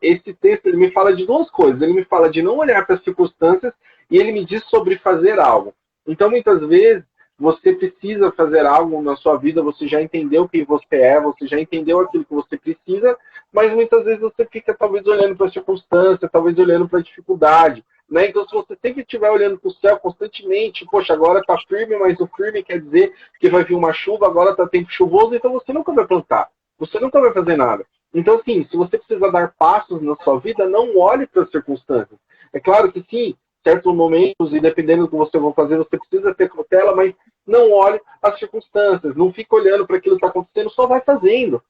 esse texto ele me fala de duas coisas. Ele me fala de não olhar para as circunstâncias e ele me diz sobre fazer algo. Então, muitas vezes, você precisa fazer algo na sua vida, você já entendeu quem você é, você já entendeu aquilo que você precisa, mas muitas vezes você fica talvez olhando para a circunstância, talvez olhando para a dificuldade. Né? Então, se você sempre estiver olhando para o céu constantemente, poxa, agora está firme, mas o firme quer dizer que vai vir uma chuva, agora está tempo chuvoso, então você nunca vai plantar. Você nunca vai fazer nada. Então, assim, se você precisa dar passos na sua vida, não olhe para as circunstâncias. É claro que sim, certos momentos, e dependendo do que você vai fazer, você precisa ter cautela, mas não olhe as circunstâncias. Não fique olhando para aquilo que está acontecendo, só vai fazendo,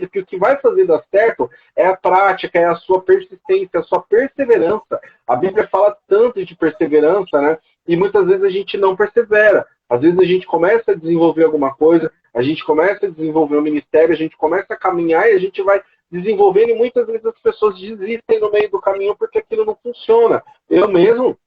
porque o que vai fazer dar certo é a prática, é a sua persistência, a sua perseverança. A Bíblia fala tanto de perseverança, né? E muitas vezes a gente não persevera. Às vezes a gente começa a desenvolver alguma coisa, a gente começa a desenvolver um ministério, a gente começa a caminhar e a gente vai desenvolvendo e muitas vezes as pessoas desistem no meio do caminho porque aquilo não funciona. Eu mesmo,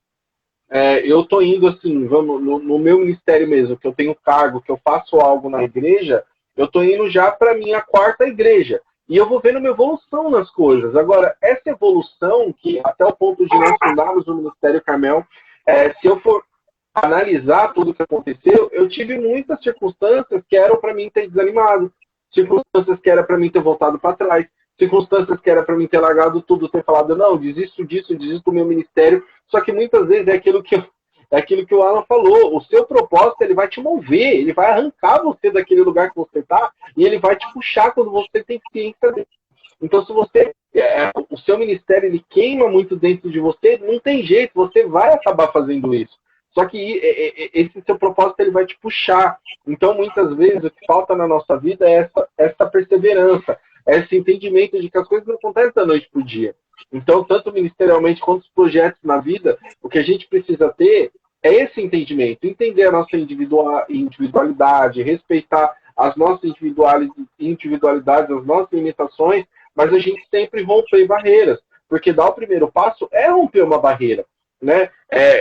eu estou indo assim, no meu ministério mesmo, que eu tenho cargo, que eu faço algo na igreja, eu estou indo já para a minha 4ª igreja. E eu vou vendo uma evolução nas coisas. Agora, essa evolução, que até o ponto de nós fundarmos o Ministério Carmel, se eu for analisar tudo o que aconteceu, eu tive muitas circunstâncias que eram para mim ter desanimado, circunstâncias que era para mim ter voltado para trás, circunstâncias que era para mim ter largado tudo, ter falado, não, desisto disso, desisto do meu ministério. Só que muitas vezes é aquilo que o Alan falou, o seu propósito ele vai te mover, ele vai arrancar você daquele lugar que você está e ele vai te puxar quando você tem ciência dele. Então, se você o seu ministério ele queima muito dentro de você, não tem jeito, você vai acabar fazendo isso. Só que esse seu propósito ele vai te puxar. Então, muitas vezes, o que falta na nossa vida é essa perseverança, esse entendimento de que as coisas não acontecem da noite para o dia. Então, tanto ministerialmente quanto os projetos na vida, o que a gente precisa ter é esse entendimento, entender a nossa individualidade, respeitar as nossas individualidades, as nossas limitações, mas a gente sempre romper barreiras, porque dar o primeiro passo é romper uma barreira. Né?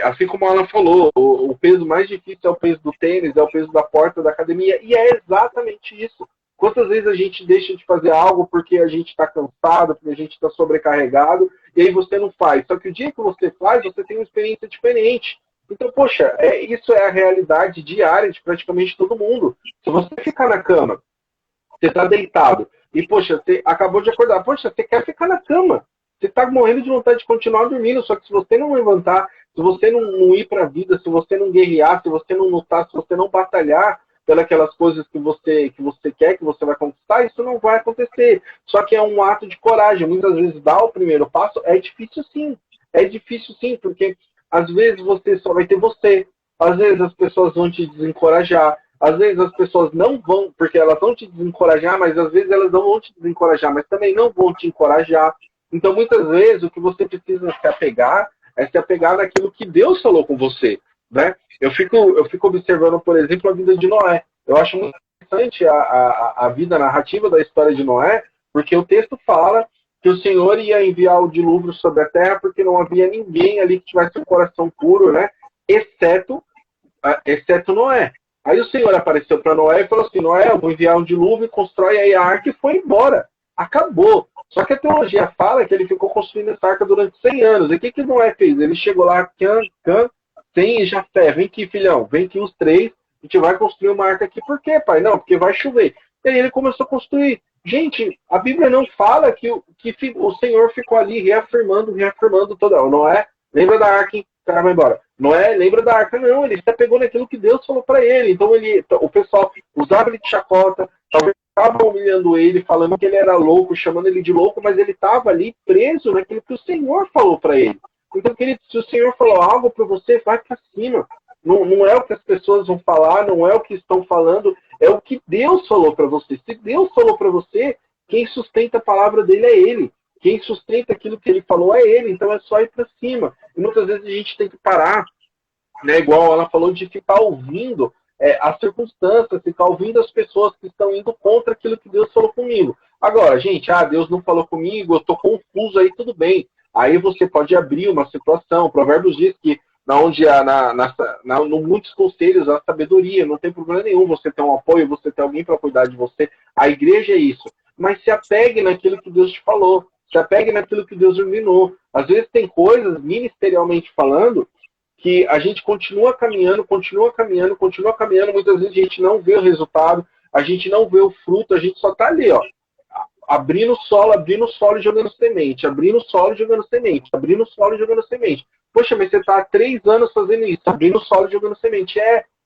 Assim como a Ana falou, o peso mais difícil é o peso do tênis, é o peso da porta da academia, e é exatamente isso. Quantas vezes a gente deixa de fazer algo porque a gente está cansado, porque a gente está sobrecarregado, e aí você não faz. Só que o dia que você faz, você tem uma experiência diferente. Então, poxa, isso é a realidade diária de praticamente todo mundo. Se você ficar na cama, você está deitado, e, poxa, você acabou de acordar, poxa, você quer ficar na cama. Você está morrendo de vontade de continuar dormindo, só que se você não levantar, se você não ir para a vida, se você não guerrear, se você não lutar, se você não batalhar pelas coisas que você quer, que você vai conquistar, isso não vai acontecer. Só que é um ato de coragem. Muitas vezes dar o primeiro passo é difícil sim. É difícil sim, porque às vezes você só vai ter você. Às vezes as pessoas vão te desencorajar. Às vezes as pessoas não vão, porque elas vão te desencorajar, mas às vezes elas não vão te desencorajar, mas também não vão te encorajar. Então, muitas vezes, o que você precisa se apegar é se apegar naquilo que Deus falou com você. Né? Eu fico observando, por exemplo, a vida de Noé. Eu acho muito interessante a vida narrativa da história de Noé, porque o texto fala que o Senhor ia enviar o dilúvio sobre a terra porque não havia ninguém ali que tivesse um coração puro, né? exceto Noé. Aí o Senhor apareceu para Noé e falou assim, Noé, eu vou enviar um dilúvio, constrói aí a arca, e foi embora. Acabou. Só que a teologia fala que ele ficou construindo essa arca durante 100 anos. E o que Noé fez? Ele chegou lá, Sem e Jafé, vem aqui, filhão, vem aqui os 3, a gente vai construir uma arca aqui. Por quê, pai? Não, porque vai chover. E aí ele começou a construir. Gente, a Bíblia não fala que o Senhor ficou ali reafirmando toda. Noé, lembra da arca, hein? O cara vai embora. Noé, lembra da arca? Não, ele se apegou naquilo que Deus falou para ele. Então o pessoal usava ele de chacota, talvez estavam humilhando ele, falando que ele era louco, chamando ele de louco, mas ele estava ali preso naquilo que o Senhor falou para ele. Então, querido, se o Senhor falou algo para você, vai para cima. Não é o que as pessoas vão falar, não é o que estão falando, é o que Deus falou para você. Se Deus falou para você, quem sustenta a palavra dele é Ele. Quem sustenta aquilo que Ele falou é Ele. Então é só ir para cima. E muitas vezes a gente tem que parar né? Igual ela falou, de ficar ouvindo as circunstâncias, ficar ouvindo as pessoas que estão indo contra aquilo que Deus falou comigo. Agora, gente, Deus não falou comigo, eu estou confuso aí, tudo bem. Aí você pode abrir uma situação. Provérbios diz que no muitos conselhos há sabedoria, não tem problema nenhum você ter um apoio, você ter alguém para cuidar de você. A igreja é isso. Mas se apegue naquilo que Deus te falou, se apegue naquilo que Deus iluminou. Às vezes tem coisas, ministerialmente falando, que a gente continua caminhando, muitas vezes a gente não vê o resultado, a gente não vê o fruto, a gente só está ali, ó, abrindo o solo e jogando semente, abrindo o solo e jogando semente, abrindo o solo e jogando semente. Poxa, mas você está há 3 anos fazendo isso, abrindo o solo e jogando semente.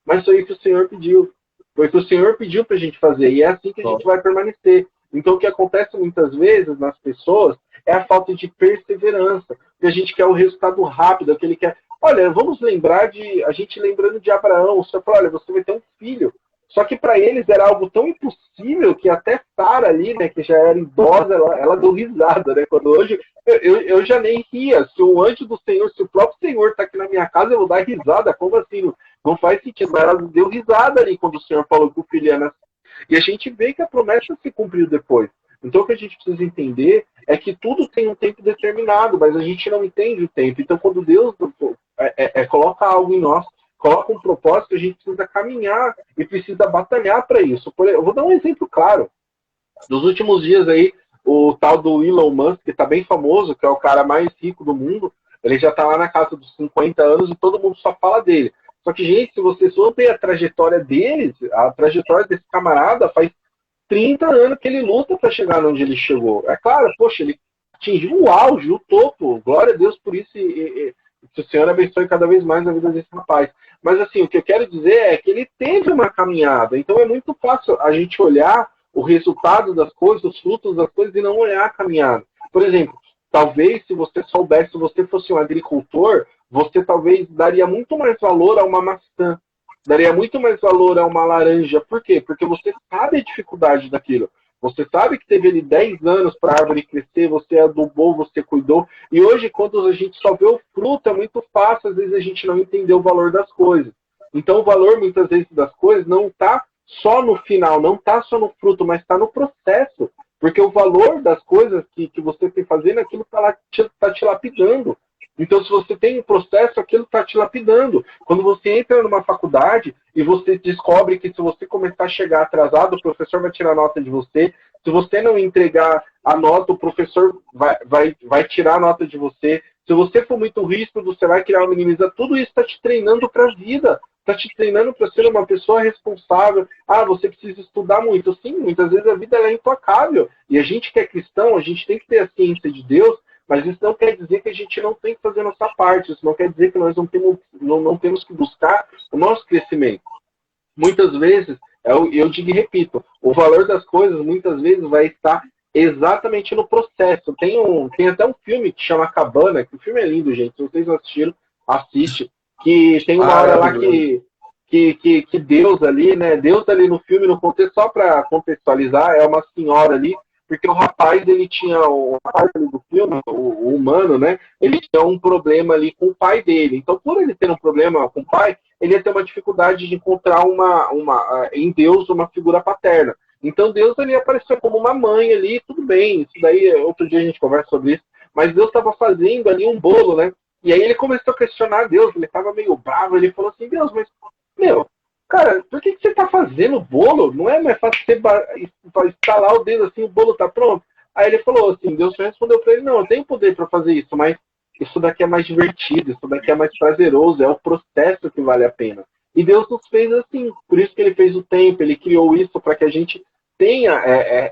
Mas foi o que o Senhor pediu. Foi o que o Senhor pediu para a gente fazer, e é assim que a gente vai permanecer. Então, o que acontece muitas vezes nas pessoas é a falta de perseverança, que a gente quer o resultado rápido, aquele que quer... Olha, vamos lembrar a gente lembrando de Abraão, o Senhor falou, olha, você vai ter um filho. Só que para eles era algo tão impossível que até Sara ali, né, que já era idosa, ela deu risada, né? Quando hoje eu já nem ria. Se o anjo do Senhor, se o próprio Senhor está aqui na minha casa, eu vou dar risada. Como assim? Não faz sentido. Mas ela deu risada ali quando o Senhor falou que o filho ia nascer. E a gente vê que a promessa se cumpriu depois. Então o que a gente precisa entender é que tudo tem um tempo determinado, mas a gente não entende o tempo. Então quando Deus coloca algo em nós, coloca um propósito, a gente precisa caminhar e precisa batalhar para isso. Eu vou dar um exemplo claro. Nos últimos dias aí, o tal do Elon Musk, que está bem famoso, que é o cara mais rico do mundo, ele já está lá na casa dos 50 anos e todo mundo só fala dele. Só que, gente, se você souber a trajetória deles, a trajetória desse camarada faz 30 anos que ele luta para chegar onde ele chegou. É claro, poxa, ele atingiu o auge, o topo. Glória a Deus por isso e que o Senhor abençoe cada vez mais a vida desse rapaz. Mas, assim, o que eu quero dizer é que ele teve uma caminhada. Então, é muito fácil a gente olhar o resultado das coisas, os frutos das coisas e não olhar a caminhada. Por exemplo, talvez se você soubesse, se você fosse um agricultor, você talvez daria muito mais valor a uma maçã, daria muito mais valor a uma laranja. Por quê? Porque você sabe a dificuldade daquilo. Você sabe que teve ali 10 anos para a árvore crescer, você adubou, você cuidou. E hoje, quando a gente só vê o fruto, é muito fácil, às vezes a gente não entendeu o valor das coisas. Então, o valor, muitas vezes, das coisas não está só no final, não está só no fruto, mas está no processo. Porque o valor das coisas que você tem fazendo, aquilo está te lapidando. Então, se você tem um processo, aquilo está te lapidando. Quando você entra numa faculdade e você descobre que se você começar a chegar atrasado, o professor vai tirar nota de você. Se você não entregar a nota, o professor vai tirar a nota de você. Se você for muito ríspido, você vai criar uma minimização. Tudo isso está te treinando para a vida. Está te treinando para ser uma pessoa responsável. Você precisa estudar muito. Sim, muitas vezes a vida é intocável. E a gente que é cristão, a gente tem que ter a ciência de Deus, mas isso não quer dizer que a gente não tem que fazer a nossa parte. Isso não quer dizer que nós não temos que buscar o nosso crescimento. Muitas vezes, eu digo e repito, o valor das coisas muitas vezes vai estar exatamente no processo. Tem até um filme que chama Cabana, que o filme é lindo, gente. Se vocês não assistiram, assiste. Que tem uma hora lá que Deus ali, né? Deus ali no filme, no contexto, só para contextualizar, é uma senhora ali, porque o rapaz, ele tinha, o rapaz ali do filme, o humano, né? Ele tinha um problema ali com o pai dele. Então, por ele ter um problema com o pai, ele ia ter uma dificuldade de encontrar em Deus uma figura paterna. Então, Deus ali apareceu como uma mãe ali, tudo bem. Isso daí, outro dia a gente conversa sobre isso. Mas Deus estava fazendo ali um bolo, né? E aí ele começou a questionar Deus, ele estava meio bravo, ele falou assim, Deus, mas, cara, por que você está fazendo bolo? Não é mais fácil você instalar o dedo assim, o bolo está pronto? Aí ele falou assim, Deus respondeu para ele, não, eu tenho poder para fazer isso, mas isso daqui é mais divertido, isso daqui é mais prazeroso, é o processo que vale a pena. E Deus nos fez assim, por isso que ele fez o tempo, ele criou isso para que a gente tenha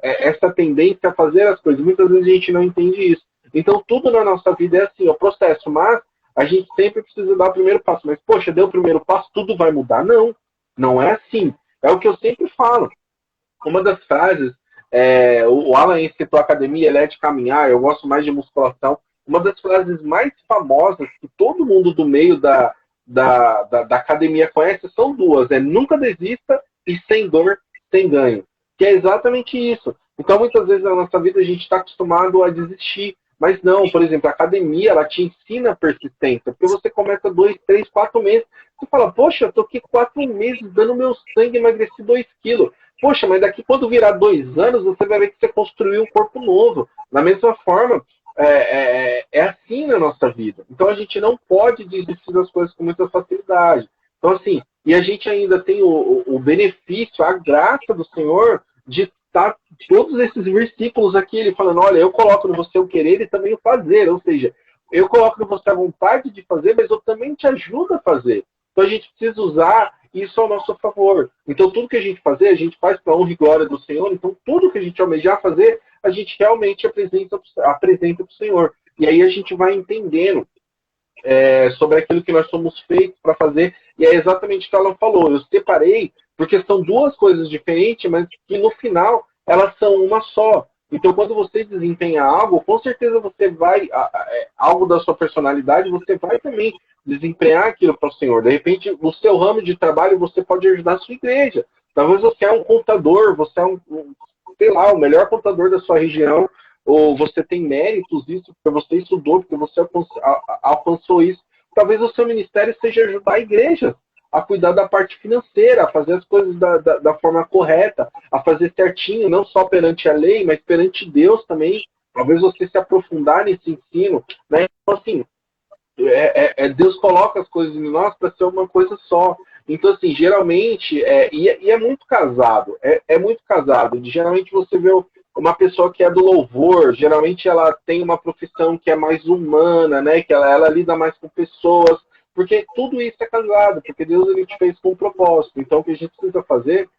essa tendência a fazer as coisas. Muitas vezes a gente não entende isso. Então, tudo na nossa vida é assim, é o processo, mas a gente sempre precisa dar o primeiro passo. Mas, poxa, deu o primeiro passo, tudo vai mudar? Não, não é assim. É o que eu sempre falo. Uma das frases, o Alan citou a academia, ele é de caminhar, eu gosto mais de musculação. Uma das frases mais famosas que todo mundo do meio da academia conhece são duas. Nunca desista e sem dor, sem ganho. Que é exatamente isso. Então, muitas vezes na nossa vida a gente está acostumado a desistir. Mas não, por exemplo, a academia, ela te ensina a persistência, porque você começa 2, 3, 4 meses, você fala, poxa, eu tô aqui 4 meses dando meu sangue, emagreci 2 quilos. Poxa, mas daqui quando virar 2 anos, você vai ver que você construiu um corpo novo. Da mesma forma, é assim na nossa vida. Então a gente não pode desistir das coisas com muita facilidade. Então, assim, e a gente ainda tem o benefício, a graça do Senhor de estar todos esses versículos aqui, ele falando, olha, eu coloco no você o querer e também o fazer. Ou seja, eu coloco no você a vontade de fazer, mas eu também te ajudo a fazer. Então a gente precisa usar isso ao nosso favor. Então tudo que a gente fazer, a gente faz para a honra e glória do Senhor. Então tudo que a gente almejar fazer, a gente realmente apresenta para o Senhor. E aí a gente vai entendendo sobre aquilo que nós somos feitos para fazer. E é exatamente o que ela falou. Eu separei, porque são duas coisas diferentes, mas que no final elas são uma só. Então, quando você desempenha algo, com certeza você vai, algo da sua personalidade, você vai também desempenhar aquilo para o Senhor. De repente, no seu ramo de trabalho, você pode ajudar a sua igreja. Talvez você é um contador, você é sei lá, o melhor contador da sua região, ou você tem méritos isso, porque você estudou, porque você alcançou isso. Talvez o seu ministério seja ajudar a igreja a cuidar da parte financeira, a fazer as coisas da forma correta, a fazer certinho, não só perante a lei, mas perante Deus também. Talvez você se aprofundar nesse ensino. Né? Então, assim, Deus coloca as coisas em nós para ser uma coisa só. Então, assim, geralmente, e é muito casado, é muito casado. Geralmente você vê uma pessoa que é do louvor, geralmente ela tem uma profissão que é mais humana, né? Que ela lida mais com pessoas, porque tudo isso é casado, porque Deus ele te fez com um propósito. Então, o que a gente precisa fazer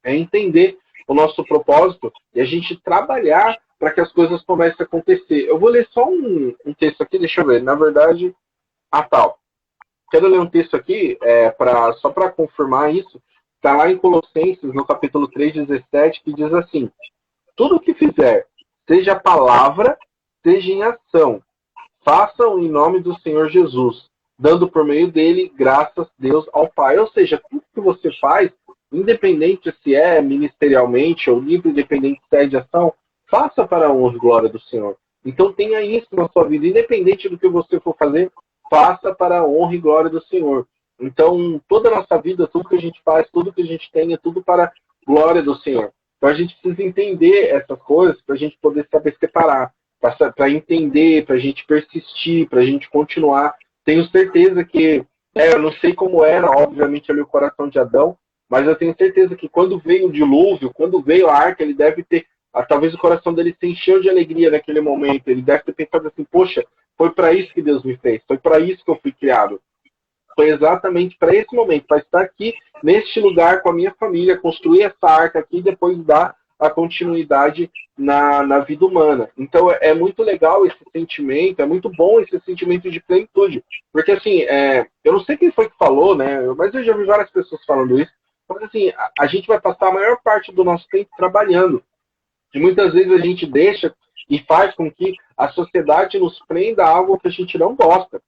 é entender o nosso propósito e a gente trabalhar para que as coisas comecem a acontecer. Eu vou ler só um texto aqui, deixa eu ver. Na verdade, tal. Quero ler um texto aqui, só para confirmar isso. Está lá em Colossenses, no capítulo 3:17, que diz assim: tudo o que fizer, seja palavra, seja em ação, façam em nome do Senhor Jesus, dando por meio dele graças a Deus ao Pai. Ou seja, tudo que você faz, independente se é ministerialmente ou independente se é de ação, faça para a honra e glória do Senhor. Então tenha isso na sua vida, independente do que você for fazer, faça para a honra e glória do Senhor. Então, toda a nossa vida, tudo que a gente faz, tudo que a gente tem, é tudo para a glória do Senhor. Então, a gente precisa entender essas coisas para a gente poder saber separar, para entender, para a gente persistir, para a gente continuar. Tenho certeza que, eu não sei como era, obviamente, ali o coração de Adão, mas eu tenho certeza que quando veio o dilúvio, quando veio a arca, ele deve ter, talvez o coração dele se encheu de alegria naquele momento. Ele deve ter pensado assim, poxa, foi para isso que Deus me fez, foi para isso que eu fui criado. Foi exatamente para esse momento, para estar aqui neste lugar com a minha família, construir essa arca aqui e depois dar a continuidade na vida humana. Então é muito legal esse sentimento, é muito bom esse sentimento de plenitude. Porque assim, eu não sei quem foi que falou, né? Mas eu já vi várias pessoas falando isso. Mas assim, a gente vai passar a maior parte do nosso tempo trabalhando. E muitas vezes a gente deixa e faz com que a sociedade nos prenda a algo que a gente não gosta.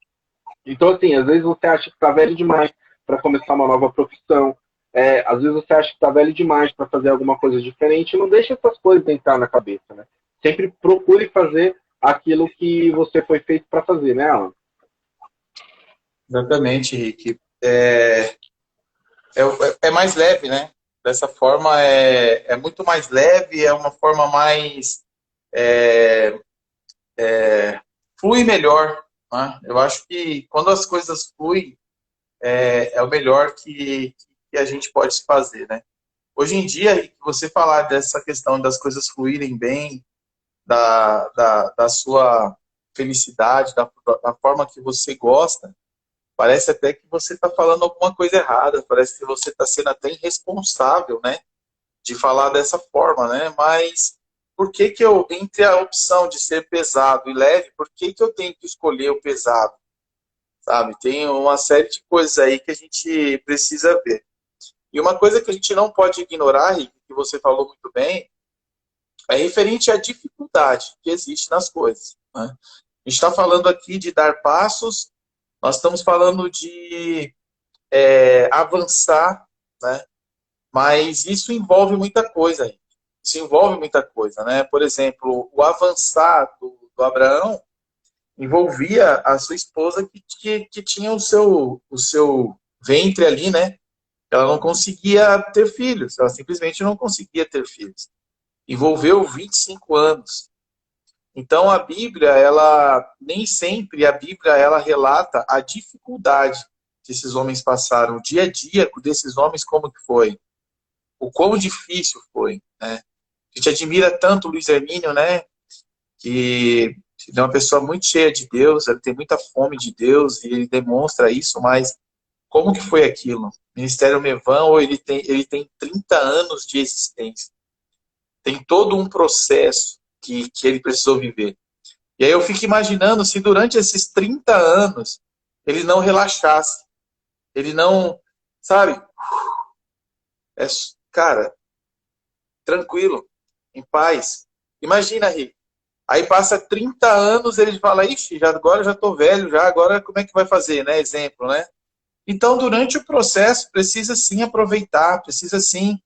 Então, assim, às vezes você acha que está velho demais para começar uma nova profissão. Às vezes você acha que está velho demais para fazer alguma coisa diferente. Não deixe essas coisas entrar na cabeça, né? Sempre procure fazer aquilo que você foi feito para fazer, né, Alan? Exatamente, Rick. É mais leve, né? Dessa forma é muito mais leve, é uma forma mais flui melhor. Né? Eu acho que quando as coisas fluem, é o melhor que a gente pode se fazer, né? Hoje em dia, você falar dessa questão das coisas fluírem bem, da sua felicidade, da forma que você gosta, parece até que você está falando alguma coisa errada, parece que você está sendo até irresponsável, né? De falar dessa forma, né? Mas por que eu, entre a opção de ser pesado e leve, por que eu tenho que escolher o pesado? Sabe? Tem uma série de coisas aí que a gente precisa ver. E uma coisa que a gente não pode ignorar, Rick, que você falou muito bem, é referente à dificuldade que existe nas coisas. Né? A gente está falando aqui de dar passos, nós estamos falando de avançar, né? Mas isso envolve muita coisa. Isso envolve muita coisa. Né? Por exemplo, o avançar do Abraão envolvia a sua esposa que tinha o seu ventre ali, né? Ela não conseguia ter filhos, ela simplesmente não conseguia ter filhos. Envolveu 25 anos. Então a Bíblia, ela nem sempre a Bíblia ela relata a dificuldade que esses homens passaram, o dia a dia desses homens como que foi, o quão difícil foi, né? A gente admira tanto o Luiz Hermínio, né? Que ele é uma pessoa muito cheia de Deus, ele tem muita fome de Deus e ele demonstra isso, mas como que foi aquilo? Ministério Mevan, ele tem 30 anos de existência. Tem todo um processo que ele precisou viver. E aí eu fico imaginando se durante esses 30 anos ele não relaxasse, ele não, sabe, é, cara, tranquilo, em paz. Imagina, Rick. Aí passa 30 anos, ele fala, ixi, agora eu já estou velho, já agora como é que vai fazer, né? Exemplo, né? Então, durante o processo, precisa sim aproveitar, precisa sim.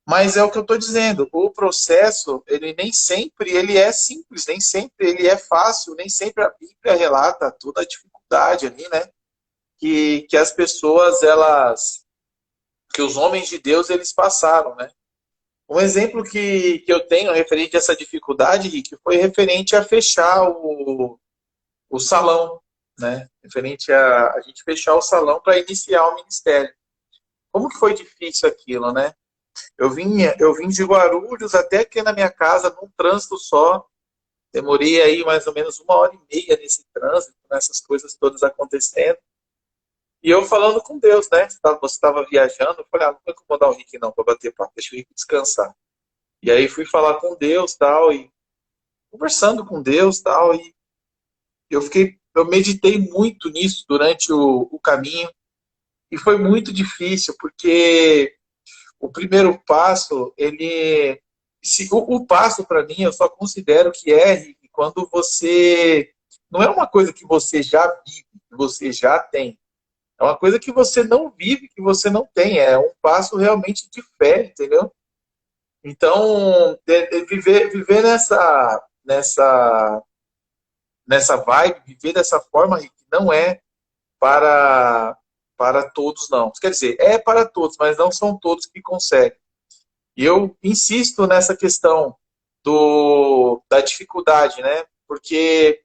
Mas é o que eu estou dizendo, o processo, ele nem sempre ele é simples, nem sempre ele é fácil, nem sempre a Bíblia relata toda a dificuldade ali, né? Que as pessoas, que os homens de Deus, eles passaram, né? Um exemplo que eu tenho referente a essa dificuldade, Rick, foi referente a fechar o salão, né? Referente a gente fechar o salão para iniciar o ministério. Como que foi difícil aquilo, né? Eu vim de Guarulhos até aqui na minha casa, num trânsito só. Demorei aí mais ou menos 1h30 nesse trânsito, nessas coisas todas acontecendo. E eu falando com Deus, né? Você estava viajando, eu falei, não vou incomodar o Rick não, para bater papo, deixa o Rick descansar. E aí fui falar com Deus, tal, e conversando com Deus, tal, e eu meditei muito nisso durante o caminho, e foi muito difícil, porque o primeiro passo, o passo para mim, eu só considero que é quando você, não é uma coisa que você já vive, que você já tem, é uma coisa que você não vive, que você não tem, é um passo realmente de fé, entendeu? Então, viver nessa vibe, viver dessa forma, Rick, não é para, para todos, não. Quer dizer, é para todos, mas não são todos que conseguem. E eu insisto nessa questão da dificuldade, né? Porque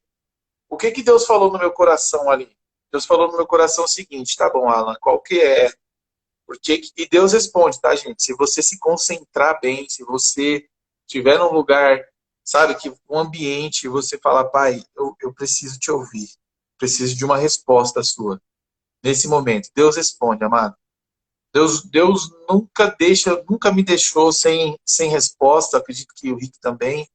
o que Deus falou no meu coração ali? Deus falou no meu coração o seguinte, tá bom, Alan, qual que é? E Deus responde, tá, gente? Se você se concentrar bem, se você estiver num lugar, sabe, que um ambiente, você fala, pai, eu preciso te ouvir, preciso de uma resposta sua. Nesse momento, Deus responde, amado. Deus nunca me deixou sem resposta, acredito que o Rick também,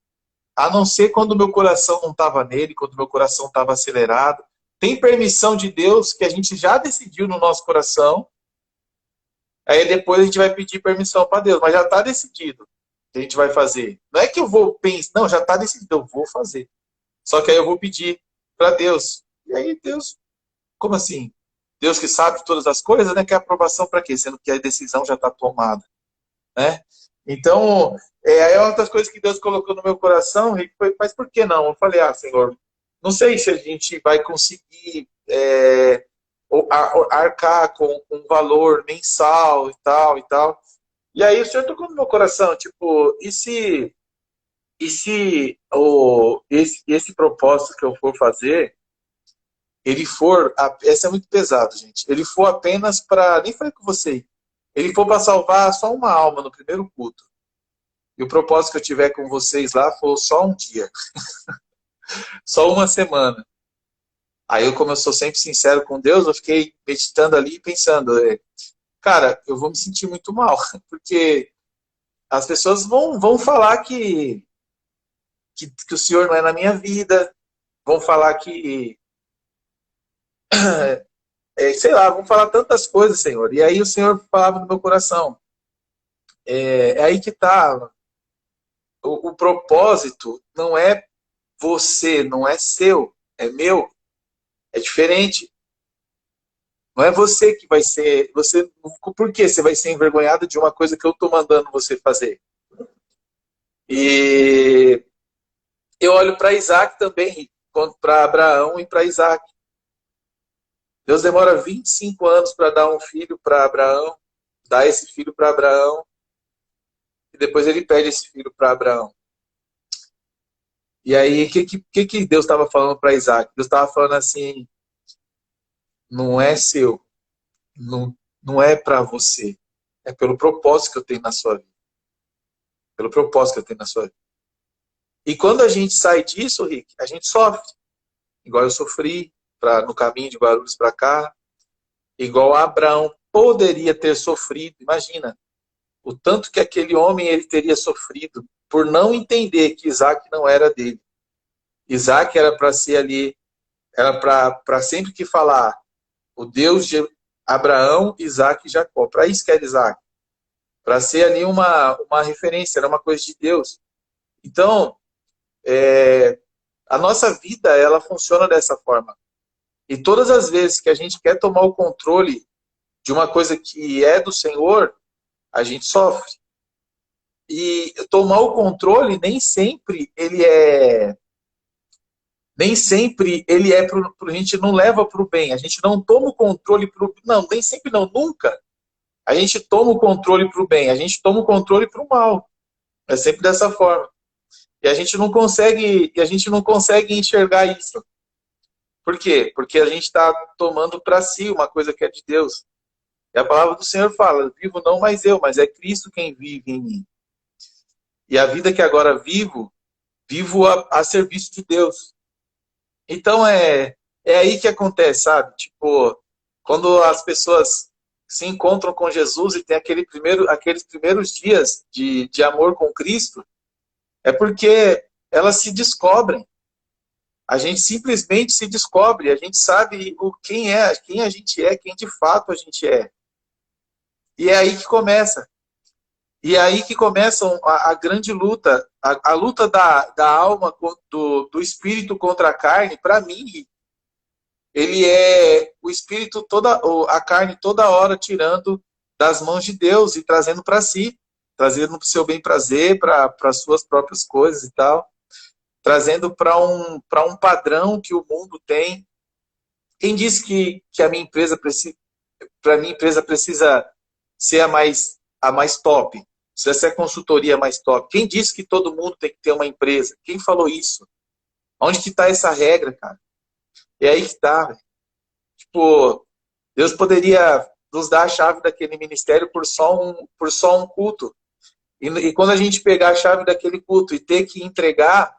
a não ser quando o meu coração não estava nele, quando o meu coração estava acelerado. Tem permissão de Deus que a gente já decidiu no nosso coração, aí depois a gente vai pedir permissão para Deus, mas já está decidido que a gente vai fazer. Não é que eu vou pensar, não, já está decidido, eu vou fazer. Só que aí eu vou pedir para Deus. E aí Deus, como assim? Deus que sabe de todas as coisas, né? Quer aprovação para quê? Sendo que a decisão já está tomada, né? Então, aí é uma das coisas que Deus colocou no meu coração, Rick, foi, mas por que não? Eu falei, Senhor, não sei se a gente vai conseguir arcar com um valor mensal e tal, e tal. E aí o Senhor tocou no meu coração, tipo, e se esse propósito que eu for fazer, ele for, essa é muito pesado, gente, ele for apenas para, nem falei com você, ele for para salvar só uma alma no primeiro culto, e o propósito que eu tiver com vocês lá for só um dia, só uma semana. Aí, como eu sou sempre sincero com Deus, eu fiquei meditando ali e pensando, cara, eu vou me sentir muito mal, porque as pessoas vão falar que o Senhor não é na minha vida, vão falar que sei lá, vão falar tantas coisas, Senhor. E aí o Senhor falava no meu coração. É aí que está. O propósito não é você, não é seu, é meu. É diferente. Não é você que vai ser. Por que você vai ser envergonhado de uma coisa que eu estou mandando você fazer? E Eu olho para Isaac também, para Abraão e para Isaac. Deus demora 25 anos para dar um filho para Abraão, dar esse filho para Abraão, e depois ele pede esse filho para Abraão. E aí, o que Deus estava falando para Isaac? Deus estava falando assim, não é seu, não é para você, é pelo propósito que eu tenho na sua vida. Pelo propósito que eu tenho na sua vida. E quando a gente sai disso, Rick, a gente sofre. Igual eu sofri no caminho de Guarulhos para cá, igual Abraão poderia ter sofrido. Imagina, o tanto que aquele homem ele teria sofrido por não entender que Isaac não era dele. Isaac era para ser ali, era para sempre que falar o Deus de Abraão, Isaac e Jacó. Para isso que era Isaac. Para ser ali uma referência, era uma coisa de Deus. Então, a nossa vida, ela funciona dessa forma. E todas as vezes que a gente quer tomar o controle de uma coisa que é do Senhor, a gente sofre. E tomar o controle nem sempre ele é a gente não leva para o bem. A gente não toma o controle para o não, nem sempre não, nunca. A gente toma o controle para o bem, a gente toma o controle para o mal. É sempre dessa forma. E a gente não consegue enxergar isso. Por quê? Porque a gente está tomando para si uma coisa que é de Deus. E a palavra do Senhor fala, vivo não mais eu, mas é Cristo quem vive em mim. E a vida que agora vivo a serviço de Deus. Então é aí que acontece, sabe? Tipo, quando as pessoas se encontram com Jesus e tem aqueles primeiros dias de amor com Cristo, é porque elas se descobrem. A gente simplesmente se descobre, a gente sabe quem a gente é, quem de fato a gente é. E é aí que começa. E é aí que começa a grande luta, a luta da alma, do espírito contra a carne. Para mim, ele é o espírito, a carne toda hora tirando das mãos de Deus e trazendo para si, trazendo para o seu bem-prazer, para as suas próprias coisas e tal, trazendo para um padrão que o mundo tem. Quem disse que a minha empresa precisa ser a mais top? Precisa ser a consultoria mais top? Quem disse que todo mundo tem que ter uma empresa? Quem falou isso? Onde que está essa regra, cara? E aí que está, velho. Tipo, Deus poderia nos dar a chave daquele ministério por só um culto. E quando a gente pegar a chave daquele culto e ter que entregar,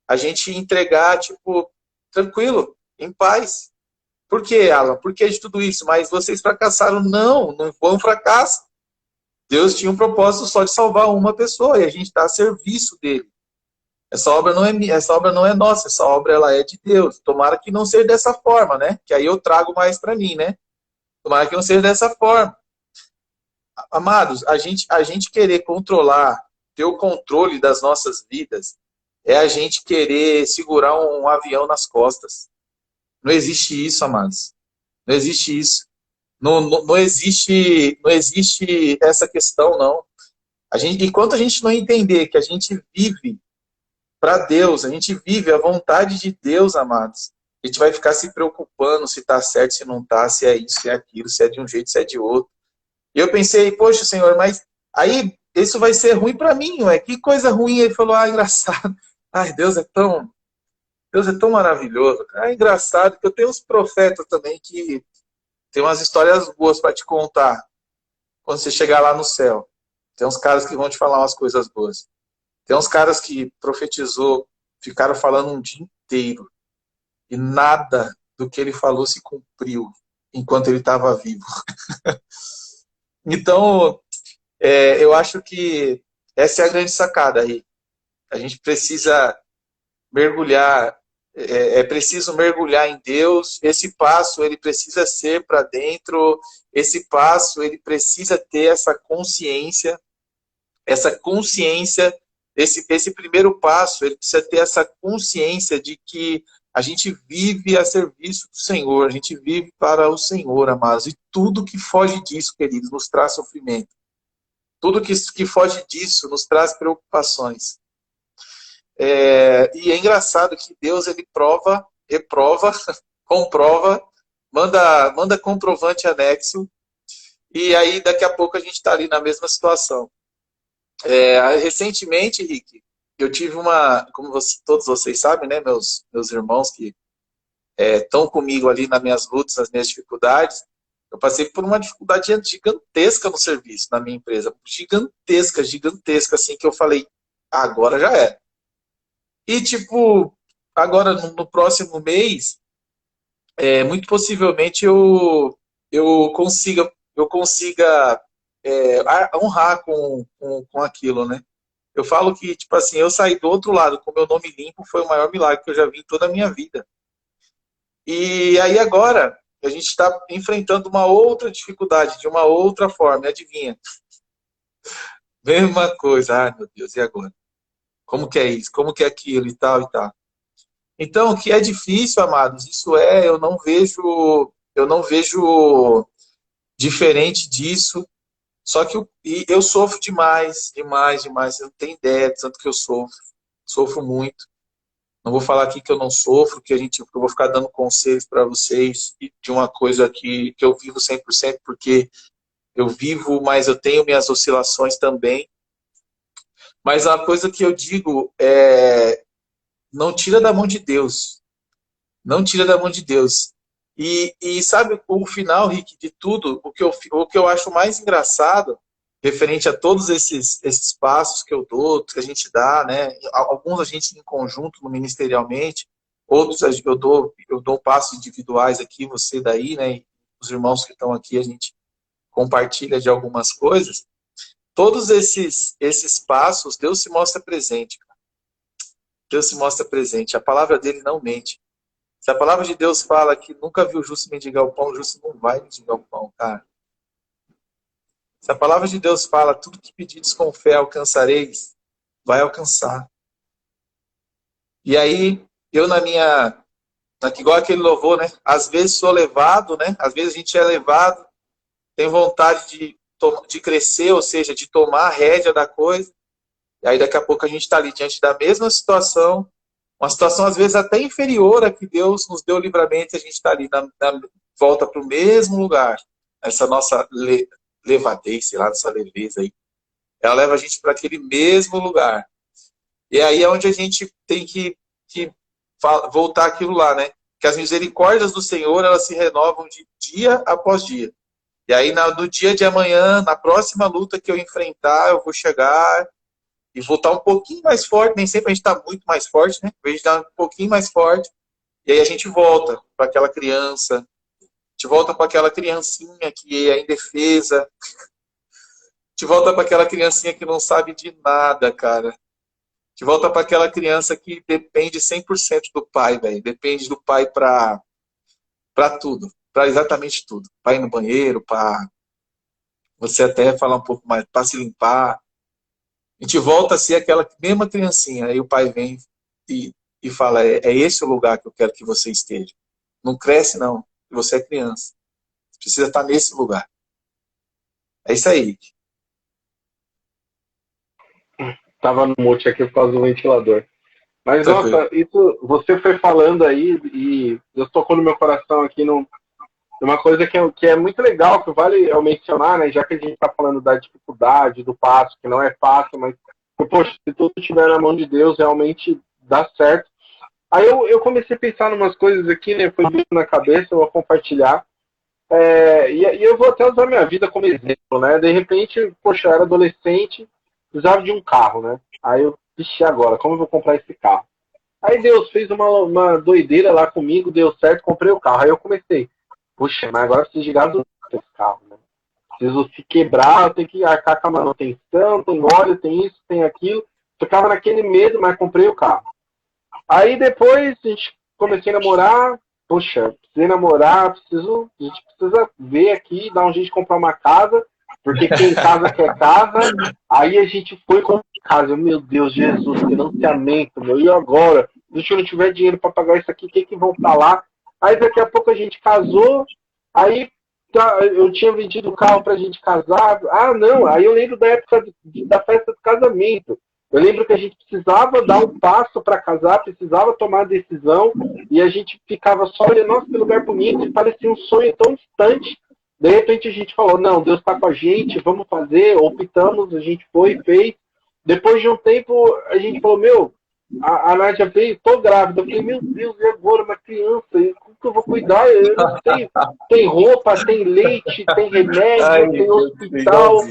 a gente entregar, tipo, tranquilo, em paz. Por que, Alan? Por que de tudo isso? Mas vocês fracassaram? Não foi um fracasso. Deus tinha um propósito só de salvar uma pessoa e a gente está a serviço dele. Essa obra não é nossa, essa obra ela é de Deus. Tomara que não seja dessa forma, né? Que aí eu trago mais para mim, né? Tomara que não seja dessa forma. Amados, a gente querer controlar, ter o controle das nossas vidas, é a gente querer segurar um avião nas costas. Não existe isso, amados. Não existe isso. Não existe essa questão, não. Enquanto a gente não entender que a gente vive para Deus, a gente vive a vontade de Deus, amados, a gente vai ficar se preocupando se está certo, se não está, se é isso, se é aquilo, se é de um jeito, se é de outro. E eu pensei, poxa, Senhor, mas aí isso vai ser ruim para mim, ué? Que coisa ruim. Ele falou, engraçado. Ai, Deus é tão maravilhoso. É engraçado que eu tenho uns profetas também que tem umas histórias boas para te contar quando você chegar lá no céu. Tem uns caras que vão te falar umas coisas boas. Tem uns caras que profetizou, ficaram falando um dia inteiro e nada do que ele falou se cumpriu enquanto ele estava vivo. Então, eu acho que essa é a grande sacada aí. A gente precisa mergulhar, é preciso mergulhar em Deus. Esse passo, ele precisa ser para dentro. Esse passo, ele precisa ter essa consciência. Esse primeiro passo, ele precisa ter essa consciência de que a gente vive a serviço do Senhor, a gente vive para o Senhor, amados. E tudo que foge disso, queridos, nos traz sofrimento. Tudo que foge disso nos traz preocupações. E é engraçado que Deus, ele prova, reprova, comprova, manda comprovante anexo, e aí daqui a pouco a gente está ali na mesma situação. Recentemente, Rick, eu tive como todos vocês sabem, né, meus irmãos que estão comigo ali nas minhas lutas, nas minhas dificuldades, eu passei por uma dificuldade gigantesca no serviço, na minha empresa. Gigantesca, gigantesca, assim, que eu falei, agora já é. E, tipo, agora no próximo mês, muito possivelmente eu consiga honrar com aquilo, né? Eu falo que, tipo assim, eu sair do outro lado com meu nome limpo foi o maior milagre que eu já vi em toda a minha vida. E aí agora, a gente está enfrentando uma outra dificuldade, de uma outra forma, adivinha? Mesma coisa, ai meu Deus, e agora? Como que é isso? Como que é aquilo e tal e tal? Então, o que é difícil, amados, eu não vejo diferente disso. Só que eu sofro demais, demais, demais. Você não tem ideia do tanto que eu sofro muito. Não vou falar aqui que eu não sofro, que eu vou ficar dando conselhos para vocês de uma coisa que eu vivo 100%, porque eu vivo, mas eu tenho minhas oscilações também. Mas a coisa que eu digo não tira da mão de Deus. Não tira da mão de Deus. E sabe o final, Rick, de tudo, o que eu acho mais engraçado, referente a todos esses passos que eu dou, que a gente dá, né? Alguns a gente em conjunto, ministerialmente, outros eu dou passos individuais aqui, você daí, né? E os irmãos que estão aqui, a gente compartilha de algumas coisas. Todos esses passos, Deus se mostra presente. Deus se mostra presente. A palavra dele não mente. Se a palavra de Deus fala que nunca viu o justo mendigar o pão, o justo não vai mendigar o pão, cara. Se a palavra de Deus fala, tudo que pedides com fé alcançareis, vai alcançar. E aí, eu igual aquele louvor, né? Às vezes sou levado, né? Às vezes a gente é levado, tem vontade de crescer, ou seja, de tomar a rédea da coisa. E aí daqui a pouco a gente está ali diante da mesma situação, uma situação às vezes até inferior a que Deus nos deu livramento, e a gente está ali na volta para o mesmo lugar. Essa nossa levadez, sei lá, essa leveza aí. Ela leva a gente para aquele mesmo lugar. E aí é onde a gente tem que voltar aquilo lá, né? Que as misericórdias do Senhor, elas se renovam de dia após dia. E aí no dia de amanhã, na próxima luta que eu enfrentar, eu vou chegar e vou estar um pouquinho mais forte. Nem sempre a gente está muito mais forte, né? A gente está um pouquinho mais forte. E aí a gente volta para aquela criança. A gente volta para aquela criancinha que é indefesa. A gente volta para aquela criancinha que não sabe de nada, cara. A gente volta para aquela criança que depende 100% do pai, velho. Depende do pai para tudo. Para exatamente tudo. Para ir no banheiro, para você até falar um pouco mais, para se limpar. A gente volta a ser aquela mesma criancinha. Aí o pai vem e fala, é esse o lugar que eu quero que você esteja. Não cresce, não. Você é criança. Você precisa estar nesse lugar. É isso aí. Tava no mute aqui por causa do ventilador. Mas, nossa, isso você foi falando aí e eu tocou no meu coração aqui numa coisa que é muito legal, que vale eu mencionar, né? Já que a gente está falando da dificuldade, do passo, que não é fácil, mas, poxa, se tudo estiver na mão de Deus, realmente dá certo. Aí eu comecei a pensar em umas coisas aqui, né? Foi vindo na cabeça, eu vou compartilhar. E eu vou até usar minha vida como exemplo, né? De repente, poxa, eu era adolescente, precisava de um carro, né? Aí eu, vixe, agora, como eu vou comprar esse carro? Aí Deus fez uma doideira lá comigo, deu certo, comprei o carro. Aí eu comecei, puxa, mas agora eu preciso de gasolina para esse carro, né? Preciso se quebrar, eu tenho que arcar com a manutenção, tem óleo, tem isso, tem aquilo. Ficava naquele medo, mas comprei o carro. Aí depois a gente comecei a namorar, poxa, precisei namorar, a gente precisa ver aqui, dar um jeito de comprar uma casa, porque quem casa quer casa. Aí a gente foi comprar casa, meu Deus, Jesus, financiamento, meu, e agora? Se eu não tiver dinheiro para pagar isso aqui, quem que vão falar? Aí daqui a pouco a gente casou, aí eu tinha vendido o carro pra gente casar. Ah, não, aí eu lembro da época da festa do casamento. Eu lembro que a gente precisava dar um passo para casar, precisava tomar a decisão, e a gente ficava só olhando, nossa, que lugar bonito, e parecia um sonho tão distante. De repente a gente falou, não, Deus está com a gente, vamos fazer, optamos, a gente foi e fez. Depois de um tempo, a gente falou, meu, a Nádia veio, tô grávida. Eu falei, meu Deus, e agora uma criança? Como que eu vou cuidar? Eu não sei. Tem roupa, tem leite, tem remédio, tem hospital,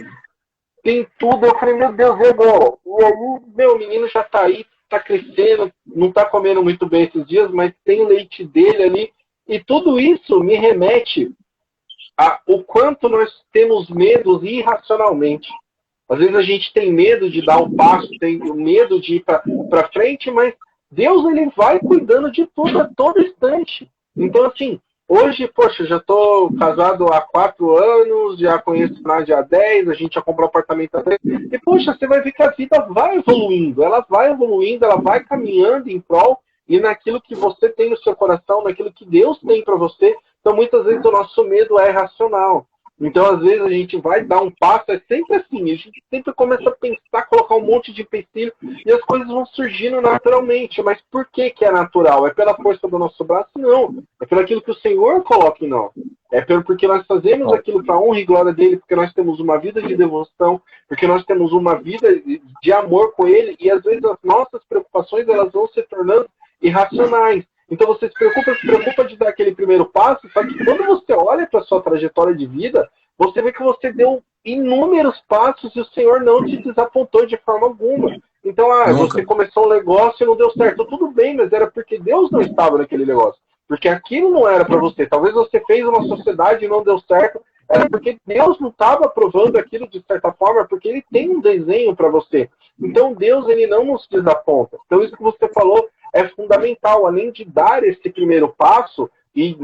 tem tudo. Eu falei, meu Deus, e agora? E aí, meu menino já tá aí, tá crescendo, não tá comendo muito bem esses dias, mas tem o leite dele ali. E tudo isso me remete o quanto nós temos medos irracionalmente. Às vezes a gente tem medo de dar um passo, tem medo de ir para frente, mas Deus ele vai cuidando de tudo a todo instante. Então, assim, hoje, poxa, já estou casado há 4 anos, já conheço a Nádia há 10, a gente já comprou apartamento há 10, e, poxa, você vai ver que a vida vai evoluindo, ela vai caminhando em prol e naquilo que você tem no seu coração, naquilo que Deus tem para você. Então, muitas vezes o nosso medo é irracional. Então, às vezes, a gente vai dar um passo, é sempre assim, a gente sempre começa a pensar, colocar um monte de empecilho, e as coisas vão surgindo naturalmente. Mas por que que é natural? É pela força do nosso braço? Não. É pelo aquilo que o Senhor coloca em nós. É porque nós fazemos aquilo para a honra e glória dele, porque nós temos uma vida de devoção, porque nós temos uma vida de amor com ele, e às vezes as nossas preocupações elas vão se tornando irracionais. Então você se preocupa de dar aquele primeiro passo, só que quando você olha para a sua trajetória de vida, você vê que você deu inúmeros passos e o Senhor não te desapontou de forma alguma. Então, você começou um negócio e não deu certo. Tudo bem, mas era porque Deus não estava naquele negócio. Porque aquilo não era para você. Talvez você fez uma sociedade e não deu certo. Era porque Deus não estava aprovando aquilo de certa forma, porque Ele tem um desenho para você. Então, Deus ele não nos desaponta. Então, isso que você falou é fundamental, além de dar esse primeiro passo e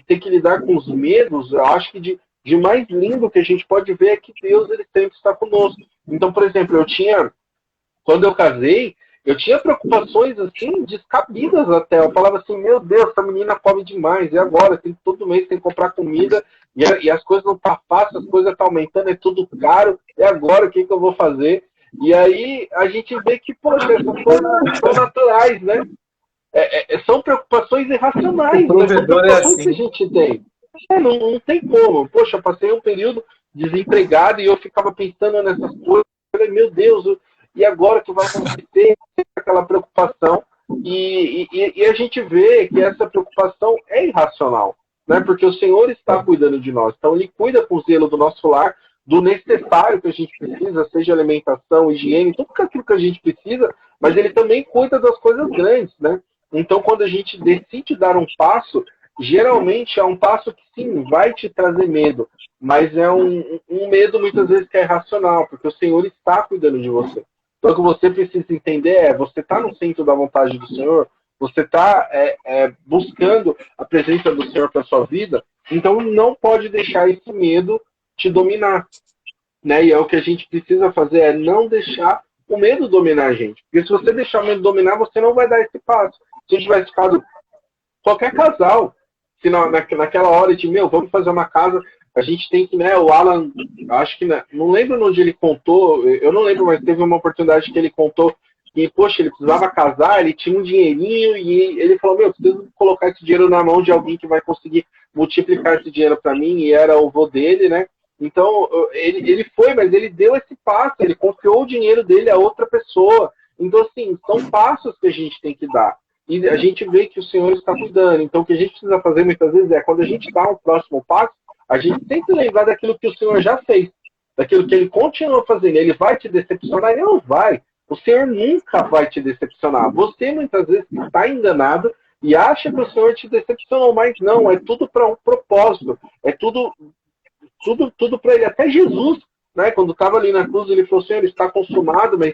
ter que lidar com os medos. Eu acho que de mais lindo que a gente pode ver é que Deus ele sempre está conosco. Então, por exemplo, quando eu casei, eu tinha preocupações assim, descabidas até. Eu falava assim, meu Deus, essa menina come demais, e agora? Todo mês tem que comprar comida, e as coisas não estão fáceis, as coisas estão aumentando, é tudo caro, e agora o que eu vou fazer? E aí a gente vê que, poxa, essas coisas são naturais, né? São preocupações irracionais, O provedor são preocupações é assim. que a gente tem. Não tem como. Poxa, eu passei um período desempregado e eu ficava pensando nessas coisas. Eu falei, meu Deus, e agora o que vai acontecer? Aquela preocupação. E a gente vê que essa preocupação é irracional, né? Porque o Senhor está cuidando de nós. Então, Ele cuida com zelo do nosso lar, do necessário que a gente precisa, seja alimentação, higiene, tudo aquilo que a gente precisa, mas Ele também cuida das coisas grandes, né? Então, quando a gente decide dar um passo, geralmente é um passo que sim, vai te trazer medo, mas é um medo muitas vezes que é irracional, porque o Senhor está cuidando de você. Então o que você precisa entender você está no centro da vontade do Senhor, você está buscando a presença do Senhor para a sua vida, então não pode deixar esse medo te dominar. Né? E é o que a gente precisa fazer, é não deixar o medo dominar a gente. Porque se você deixar o medo dominar, você não vai dar esse passo. Se a gente tivesse ficado qualquer casal, se naquela hora de, vamos fazer uma casa, a gente tem que, né, o Alan, acho que, não lembro onde ele contou, eu não lembro, mas teve uma oportunidade que ele contou que, poxa, ele precisava casar, ele tinha um dinheirinho e ele falou, preciso colocar esse dinheiro na mão de alguém que vai conseguir multiplicar esse dinheiro para mim, e era o vô dele, né? Então, ele foi, mas ele deu esse passo, ele confiou o dinheiro dele a outra pessoa. Então, assim, são passos que a gente tem que dar. E a gente vê que o Senhor está cuidando. Então, o que a gente precisa fazer muitas vezes é, quando a gente dá um próximo passo, a gente sempre lembrar daquilo que o Senhor já fez, daquilo que Ele continua fazendo. Ele vai te decepcionar? Ele não vai. O Senhor nunca vai te decepcionar. Você, muitas vezes, está enganado e acha que o Senhor te decepcionou, mas não. É tudo para um propósito. É tudo para Ele. Até Jesus, né, quando estava ali na cruz, Ele falou, Senhor, está consumado, mas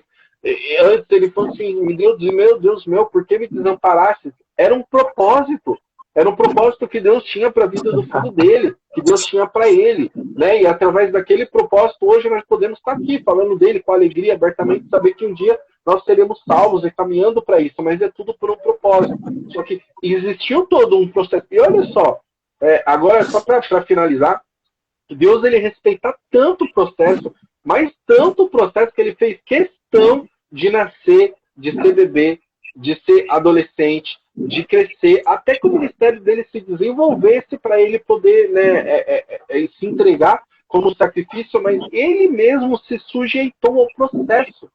antes ele falou assim, meu Deus meu, por que me desamparaste? Era um propósito que Deus tinha para a vida do filho dele, que Deus tinha para ele, né? E através daquele propósito, hoje nós podemos estar aqui falando dele com alegria, abertamente, saber que um dia nós seremos salvos e caminhando para isso, mas é tudo por um propósito. Só que existiu todo um processo. E olha só, agora só para finalizar, Deus ele respeita tanto o processo, mas tanto o processo que ele fez questão questão de nascer, de ser bebê, de ser adolescente, de crescer, até que o ministério dele se desenvolvesse para ele poder, né, se entregar como sacrifício, mas ele mesmo se sujeitou ao processo.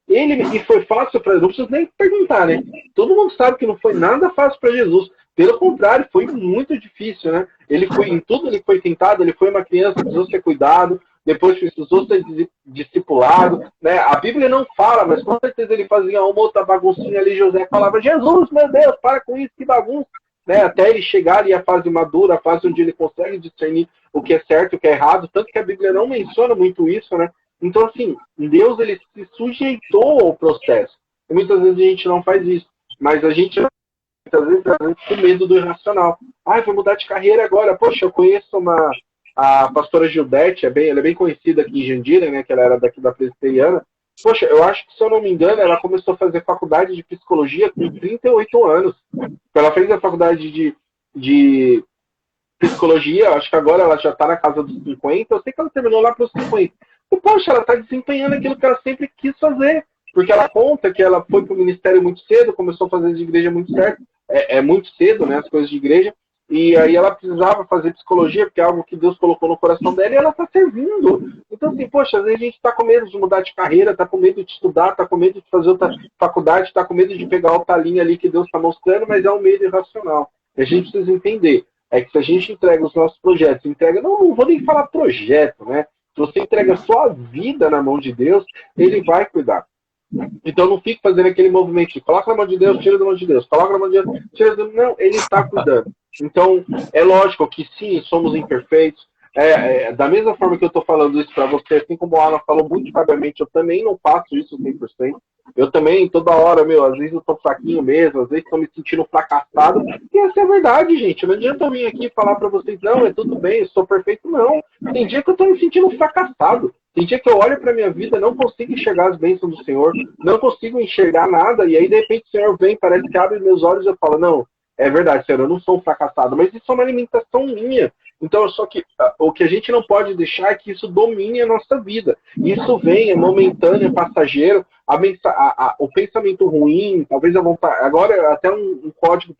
E foi fácil para ele, não preciso nem perguntar, né? Todo mundo sabe que não foi nada fácil para Jesus. Pelo contrário, foi muito difícil, né? Ele foi em tudo, ele foi tentado, ele foi uma criança, precisou ser cuidado, depois precisou ser discipulado, né? A Bíblia não fala, mas com certeza ele fazia uma outra baguncinha ali, José falava, Jesus, meu Deus, para com isso, que bagunça, né? Até ele chegar ali à fase madura, a fase onde ele consegue discernir o que é certo e o que é errado, tanto que a Bíblia não menciona muito isso, né? Então, assim, Deus, ele se sujeitou ao processo. E muitas vezes a gente não faz isso, mas a gente muitas vezes com medo do irracional. Ah, vou mudar de carreira agora. Poxa, eu conheço a pastora Gildete, ela é bem conhecida aqui em Jandira, né, que ela era daqui da Presbiteriana. Poxa, eu acho que, se eu não me engano, ela começou a fazer faculdade de psicologia com 38 anos. Ela fez a faculdade de psicologia, acho que agora ela já está na casa dos 50, eu sei que ela terminou lá para os 50. E, poxa, ela está desempenhando aquilo que ela sempre quis fazer, porque ela conta que ela foi para o ministério muito cedo, começou a fazer de igreja muito certo, muito cedo, né, as coisas de igreja, e aí ela precisava fazer psicologia, porque é algo que Deus colocou no coração dela, e ela está servindo. Então, assim, poxa, às vezes a gente está com medo de mudar de carreira, está com medo de estudar, está com medo de fazer outra faculdade, está com medo de pegar outra linha ali que Deus está mostrando, mas é um medo irracional. E a gente precisa entender, que se a gente entrega os nossos projetos, não vou nem falar projeto, né? Se você entrega a sua vida na mão de Deus, Ele vai cuidar. Então não fique fazendo aquele movimento de coloca na mão de Deus, tira da mão de Deus, coloca na mão de Deus, tira da mão de Deus. Não, Ele está cuidando. Então, é lógico que sim, somos imperfeitos. Da mesma forma que eu estou falando isso para você, assim como a Ana falou muito sabiamente, eu também não faço isso 100%. Eu também, toda hora, às vezes eu estou fraquinho mesmo, às vezes estou me sentindo fracassado. E essa é a verdade, gente. Não adianta eu vir aqui falar para vocês, não, é tudo bem, eu sou perfeito, não. Tem dia que eu estou me sentindo fracassado. Tem dia que eu olho para minha vida, não consigo enxergar as bênçãos do Senhor, não consigo enxergar nada, e aí de repente o Senhor vem, parece que abre meus olhos e eu falo, não, é verdade, Senhor, eu não sou um fracassado, mas isso é uma alimentação minha. Então, só que o que a gente não pode deixar é que isso domine a nossa vida. Isso vem, é momentâneo, é passageiro. O pensamento ruim, talvez a vontade. Agora, até um código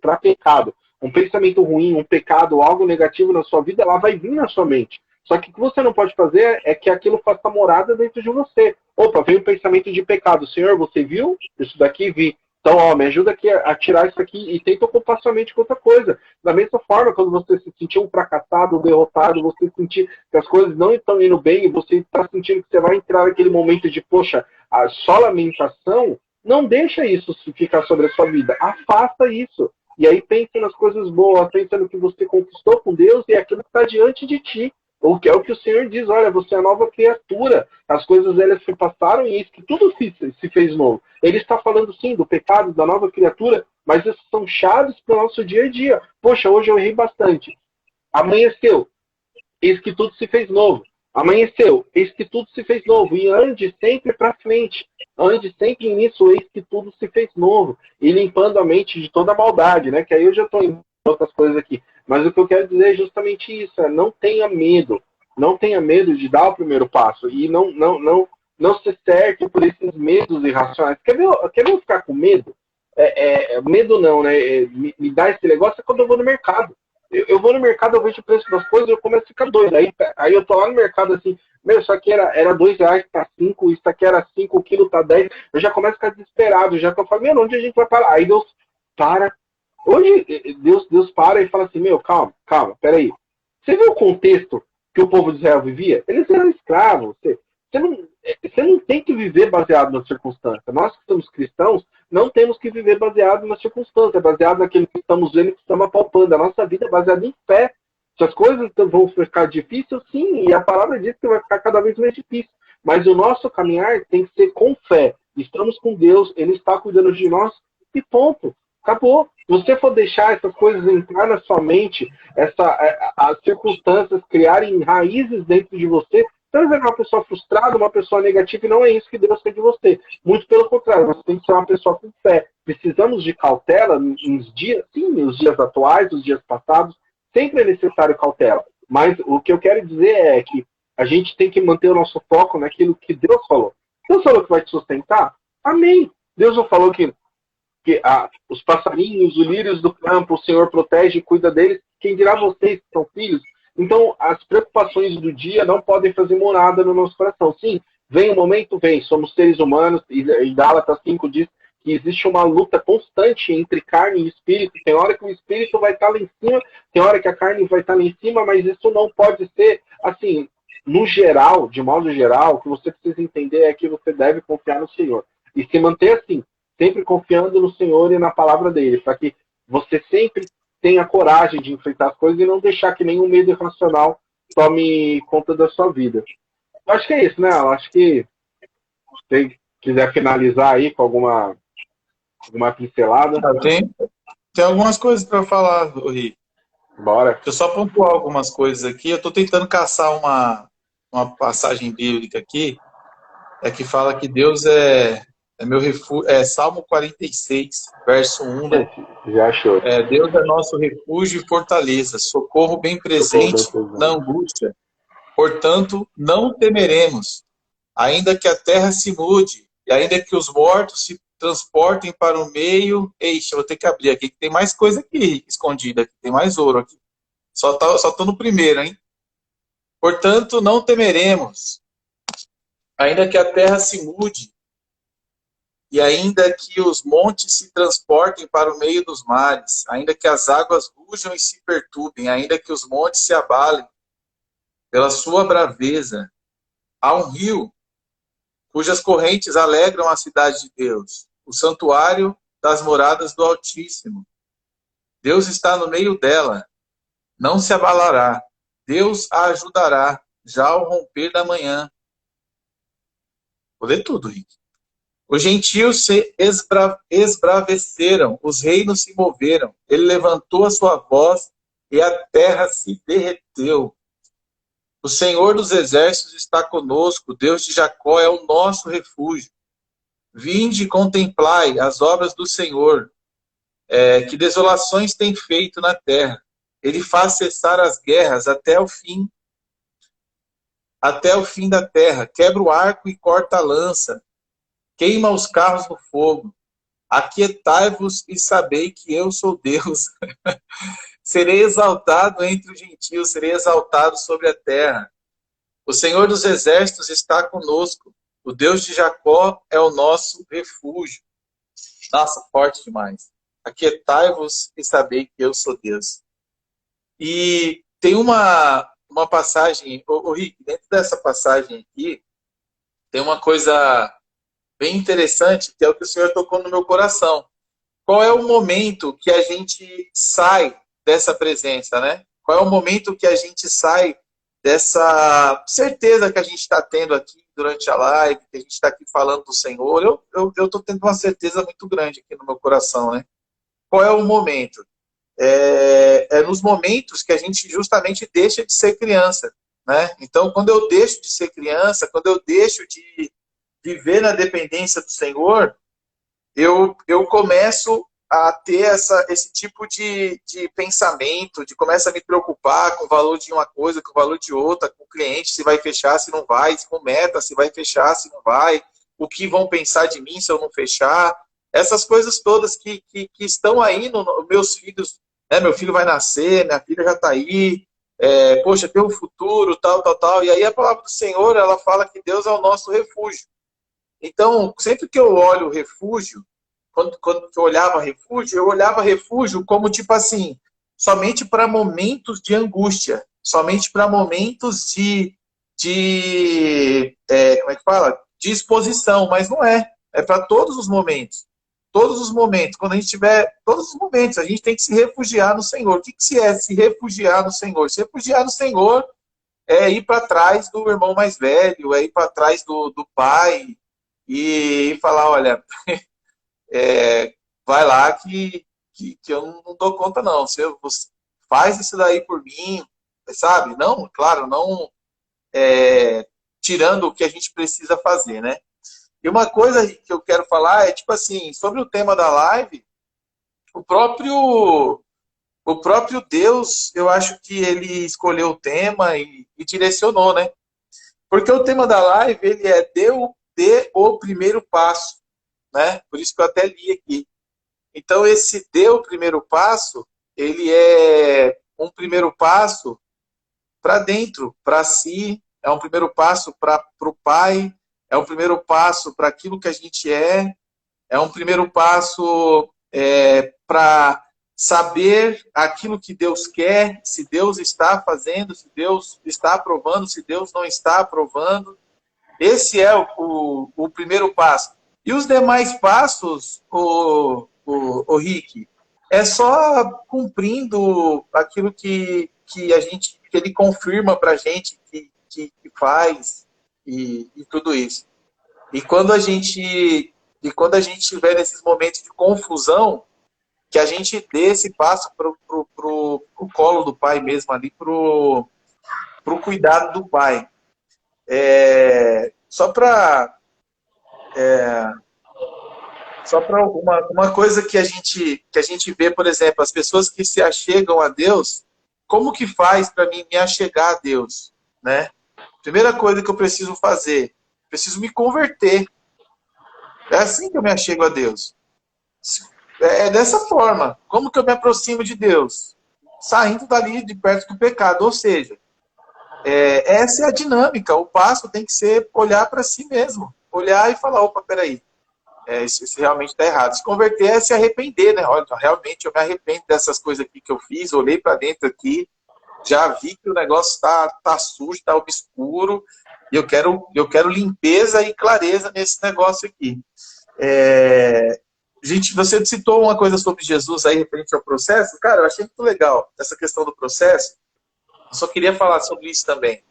para pecado. Um pensamento ruim, um pecado, algo negativo na sua vida, ela vai vir na sua mente. Só que o que você não pode fazer é que aquilo faça morada dentro de você. Opa, veio um pensamento de pecado. Senhor, você viu? Isso daqui vi. Então, me ajuda aqui a tirar isso aqui e tenta ocupar sua mente com outra coisa. Da mesma forma, quando você se sentir um fracassado, um derrotado, você sentir que as coisas não estão indo bem e você está sentindo que você vai entrar naquele momento de, poxa, só lamentação, não deixa isso ficar sobre a sua vida. Afasta isso. E aí pense nas coisas boas, pense no que você conquistou com Deus e aquilo que está diante de ti. Ou que é o que o Senhor diz, olha, você é a nova criatura, as coisas elas se passaram e eis que tudo se fez novo. Ele está falando sim do pecado, da nova criatura, mas essas são chaves para o nosso dia a dia. Poxa, hoje eu errei bastante. Amanheceu, eis que tudo se fez novo. Amanheceu, eis que tudo se fez novo. E ande sempre para frente. Ande sempre nisso, eis que tudo se fez novo. E limpando a mente de toda a maldade, né? Que aí eu já estou em outras coisas aqui. Mas o que eu quero dizer é justamente isso, não tenha medo. Não tenha medo de dar o primeiro passo. E não se cerque por esses medos irracionais. Quer ver eu ficar com medo? Medo não, né? Me dá esse negócio é quando eu vou no mercado. Eu vou no mercado, eu vejo o preço das coisas e eu começo a ficar doido. Aí eu tô lá no mercado assim, isso aqui era R$2, tá 5, isso aqui era 5, o quilo tá 10. Eu já começo a ficar desesperado, já que eu falo, onde a gente vai parar? Aí Deus para. Hoje, Deus para e fala assim, calma, peraí. Você viu o contexto que o povo de Israel vivia? Eles eram escravos. Você não tem que viver baseado na circunstância. Nós que somos cristãos, não temos que viver baseado na circunstância, baseado naquilo que estamos vendo, que estamos apalpando. A nossa vida é baseada em fé. Se as coisas vão ficar difíceis, sim, e a palavra diz que vai ficar cada vez mais difícil. Mas o nosso caminhar tem que ser com fé. Estamos com Deus, Ele está cuidando de nós, e ponto. Acabou. Se você for deixar essas coisas entrar na sua mente, as circunstâncias criarem raízes dentro de você, você vai ser uma pessoa frustrada, uma pessoa negativa, e não é isso que Deus quer de você. Muito pelo contrário, você tem que ser uma pessoa com fé. Precisamos de cautela nos dias, sim, nos dias atuais, nos dias passados, sempre é necessário cautela. Mas o que eu quero dizer é que a gente tem que manter o nosso foco naquilo que Deus falou. Deus falou que vai te sustentar? Amém. Deus não falou que os passarinhos, os lírios do campo, o Senhor protege e cuida deles? Quem dirá vocês que são filhos? Então, as preocupações do dia não podem fazer morada no nosso coração. Sim, vem o momento, vem. Somos seres humanos, e Gálatas 5 diz que existe uma luta constante entre carne e espírito. Tem hora que o espírito vai estar lá em cima, tem hora que a carne vai estar lá em cima, mas isso não pode ser, assim, no geral, de modo geral, o que você precisa entender é que você deve confiar no Senhor. E se manter assim, sempre confiando no Senhor e na palavra dele, para que você sempre tenha coragem de enfrentar as coisas e não deixar que nenhum medo irracional tome conta da sua vida. Eu acho que é isso, né? Eu acho que se quiser finalizar aí com alguma pincelada. Tem algumas coisas para falar, Rick. Bora. Deixa eu só pontuar algumas coisas aqui. Eu estou tentando caçar uma passagem bíblica aqui, que fala que Deus é meu refúgio. É Salmo 46, verso 1, né? Já achou. Deus é nosso refúgio e fortaleza, socorro bem presente na angústia. Portanto, não temeremos, ainda que a terra se mude, e ainda que os mortos se transportem para o meio. Eixa, eu vou ter que abrir aqui, que tem mais coisa aqui escondida, aqui, tem mais ouro aqui. Só tô no primeiro, hein? Portanto, não temeremos, ainda que a terra se mude, e ainda que os montes se transportem para o meio dos mares, ainda que as águas rujam e se perturbem, ainda que os montes se abalem pela sua braveza. Há um rio cujas correntes alegram a cidade de Deus, o santuário das moradas do Altíssimo. Deus está no meio dela, não se abalará. Deus a ajudará, já ao romper da manhã. Vou ler tudo, Rick. Os gentios se esbraveceram, os reinos se moveram. Ele levantou a sua voz e a terra se derreteu. O Senhor dos exércitos está conosco, Deus de Jacó é o nosso refúgio. Vinde e contemplai as obras do Senhor, que desolações tem feito na terra. Ele faz cessar as guerras até o fim da terra. Quebra o arco e corta a lança. Queima os carros no fogo. Aquietai-vos e sabei que eu sou Deus. Serei exaltado entre os gentios, serei exaltado sobre a terra. O Senhor dos exércitos está conosco. O Deus de Jacó é o nosso refúgio. Nossa, forte demais. Aquietai-vos e sabei que eu sou Deus. E tem uma passagem, Rick, dentro dessa passagem aqui, tem uma coisa bem interessante, que é o que o Senhor tocou no meu coração. Qual é o momento que a gente sai dessa presença, né? Qual é o momento que a gente sai dessa certeza que a gente está tendo aqui durante a live, que a gente está aqui falando do Senhor? Eu estou tendo uma certeza muito grande aqui no meu coração, né? Qual é o momento? É nos momentos que a gente justamente deixa de ser criança, né? Então, quando eu deixo de ser criança, quando eu deixo de viver na dependência do Senhor, eu começo a ter esse tipo de pensamento, de começar a me preocupar com o valor de uma coisa, com o valor de outra, com o cliente, se vai fechar, se não vai, com meta, se vai fechar, se não vai, o que vão pensar de mim se eu não fechar. Essas coisas todas que estão aí nos meus filhos, né? Meu filho vai nascer, minha filha já está aí, poxa, tem um futuro, tal. E aí a palavra do Senhor, ela fala que Deus é o nosso refúgio. Então, sempre que eu olho o refúgio, quando eu olhava refúgio, eu olhava refúgio como tipo assim, somente para momentos de angústia, somente para momentos como é que fala? De exposição, mas não é. É para todos os momentos. Todos os momentos. Quando a gente tiver, todos os momentos, a gente tem que se refugiar no Senhor. O que é se refugiar no Senhor? Se refugiar no Senhor é ir para trás do irmão mais velho, é ir para trás do pai e falar, olha, vai lá que eu não dou conta não. Você faz isso daí por mim, sabe? Não, claro, não tirando o que a gente precisa fazer, né? E uma coisa que eu quero falar é, tipo assim, sobre o tema da live, o próprio Deus, eu acho que ele escolheu o tema e direcionou, né? Porque o tema da live, ele dê o primeiro passo, né? Por isso que eu até li aqui. Então, esse dê o primeiro passo, ele é um primeiro passo para dentro, para si, é um primeiro passo para o Pai, é um primeiro passo para aquilo que a gente é um primeiro passo para saber aquilo que Deus quer, se Deus está fazendo, se Deus está aprovando, se Deus não está aprovando. Esse é o primeiro passo. E os demais passos, o Rick, é só cumprindo aquilo que ele confirma para a gente que faz e tudo isso. E quando a gente estiver nesses momentos de confusão, que a gente dê esse passo pro colo do Pai mesmo ali, pro cuidado do Pai. Só para uma coisa que a gente vê, por exemplo, as pessoas que se achegam a Deus, como que faz para mim me achegar a Deus, né? Primeira coisa que eu preciso fazer, preciso me converter. É assim que eu me achego a Deus. É dessa forma. Como que eu me aproximo de Deus? Saindo dali de perto do pecado. Ou seja, essa é a dinâmica. O passo tem que ser olhar para si mesmo. Olhar e falar, opa, peraí. Isso realmente está errado. Se converter é se arrepender, né? Olha, realmente eu me arrependo dessas coisas aqui que eu fiz. Olhei para dentro aqui. Já vi que o negócio está sujo, está obscuro. E eu quero limpeza e clareza nesse negócio aqui. Gente, você citou uma coisa sobre Jesus aí, referente ao processo. Cara, eu achei muito legal essa questão do processo. Eu só queria falar sobre isso também.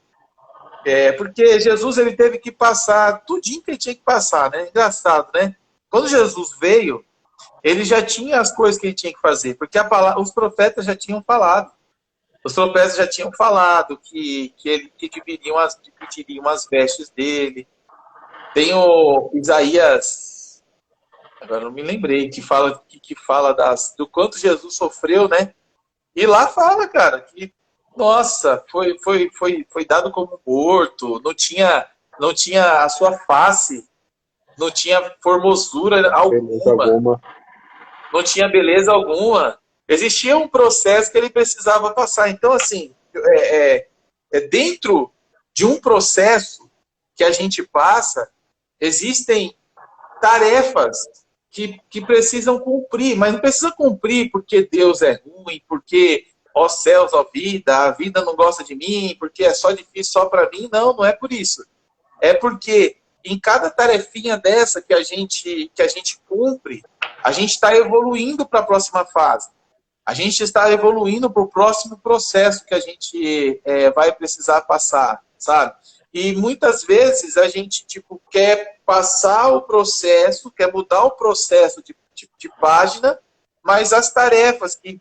Porque Jesus, ele teve que passar tudinho que ele tinha que passar, né? Engraçado, né? Quando Jesus veio, ele já tinha as coisas que ele tinha que fazer, porque os profetas já tinham falado. Os profetas já tinham falado que dividiriam as vestes dele. Tem o Isaías, agora não me lembrei, que fala do quanto Jesus sofreu, né? E lá fala, cara, que, nossa, foi dado como morto, não tinha a sua face, não tinha formosura alguma, não tinha beleza alguma. Existia um processo que ele precisava passar. Então, assim, dentro de um processo que a gente passa, existem tarefas que precisam cumprir, mas não precisa cumprir porque Deus é ruim, porque, ó céus, ó vida, a vida não gosta de mim, porque é só difícil só para mim. Não é por isso. É porque em cada tarefinha dessa que a gente cumpre, a gente está evoluindo para a próxima fase. A gente está evoluindo para o próximo processo que a gente vai precisar passar, sabe? E muitas vezes a gente quer passar o processo, quer mudar o processo de página, mas as tarefas que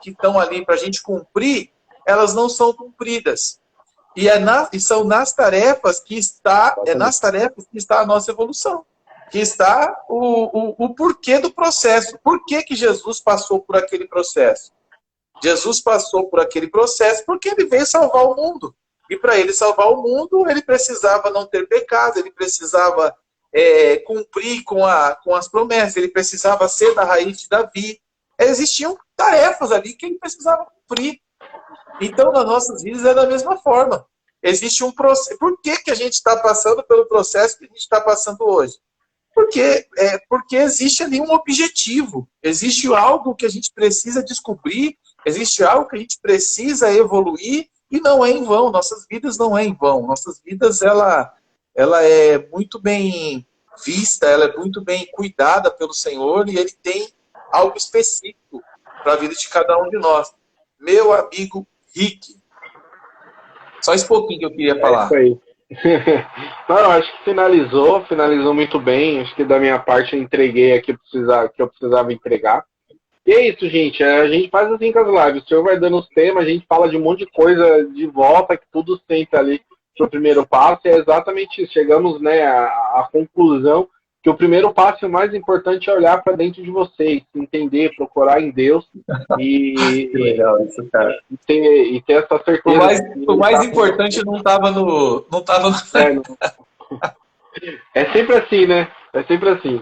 estão ali para a gente cumprir, elas não são cumpridas. E são nas tarefas que está a nossa evolução, que está o porquê do processo. Por que Jesus passou por aquele processo? Jesus passou por aquele processo porque ele veio salvar o mundo. E para ele salvar o mundo, ele precisava não ter pecado, ele precisava cumprir com as promessas, ele precisava ser da raiz de Davi. Existiam tarefas ali que ele precisava cumprir. Então, nas nossas vidas é da mesma forma. Existe um processo. Por que a gente está passando pelo processo que a gente está passando hoje? Porque existe ali um objetivo, existe algo que a gente precisa descobrir, existe algo que a gente precisa evoluir, e não é em vão. Nossas vidas não é em vão. Nossas vidas, ela é muito bem vista, ela é muito bem cuidada pelo Senhor, e Ele tem algo específico para a vida de cada um de nós. Meu amigo Rick, só esse pouquinho que eu queria falar. É isso aí. Não, acho que finalizou muito bem. Acho que da minha parte eu entreguei aqui que eu precisava entregar. E é isso, gente. A gente faz assim com as lives. O senhor vai dando os temas, a gente fala de um monte de coisa de volta, que tudo sempre ali pro primeiro passo. E é exatamente isso. Chegamos, né, à conclusão que o primeiro passo mais importante é olhar para dentro de vocês, entender, procurar em Deus e que legal isso, cara. E ter essa certeza. O mais importante não estava no... É sempre assim, né? É sempre assim.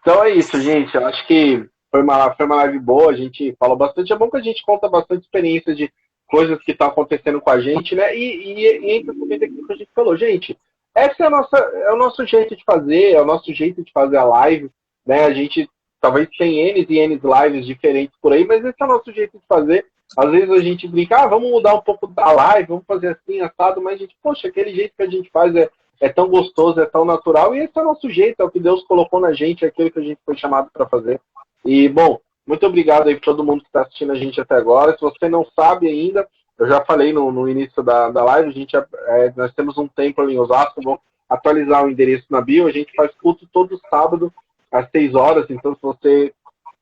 Então é isso, gente. Eu acho que foi uma live boa. A gente falou bastante. É bom que a gente conta bastante experiência de coisas que estão acontecendo com a gente, né? E entra também daquilo que a gente falou. Gente, essa é o nosso jeito de fazer, é o nosso jeito de fazer a live, né? A gente talvez tem N e N lives diferentes por aí, mas esse é o nosso jeito de fazer. Às vezes a gente brinca, vamos mudar um pouco da live, vamos fazer assim, assado, mas a gente, poxa, aquele jeito que a gente faz é tão gostoso, é tão natural, e esse é o nosso jeito, é o que Deus colocou na gente, é aquilo que a gente foi chamado para fazer. E, bom, muito obrigado aí para todo mundo que está assistindo a gente até agora. Se você não sabe ainda, eu já falei no início da live, nós temos um templo em Osasco, vou atualizar o endereço na bio, a gente faz culto todo sábado, às 6 horas, então se você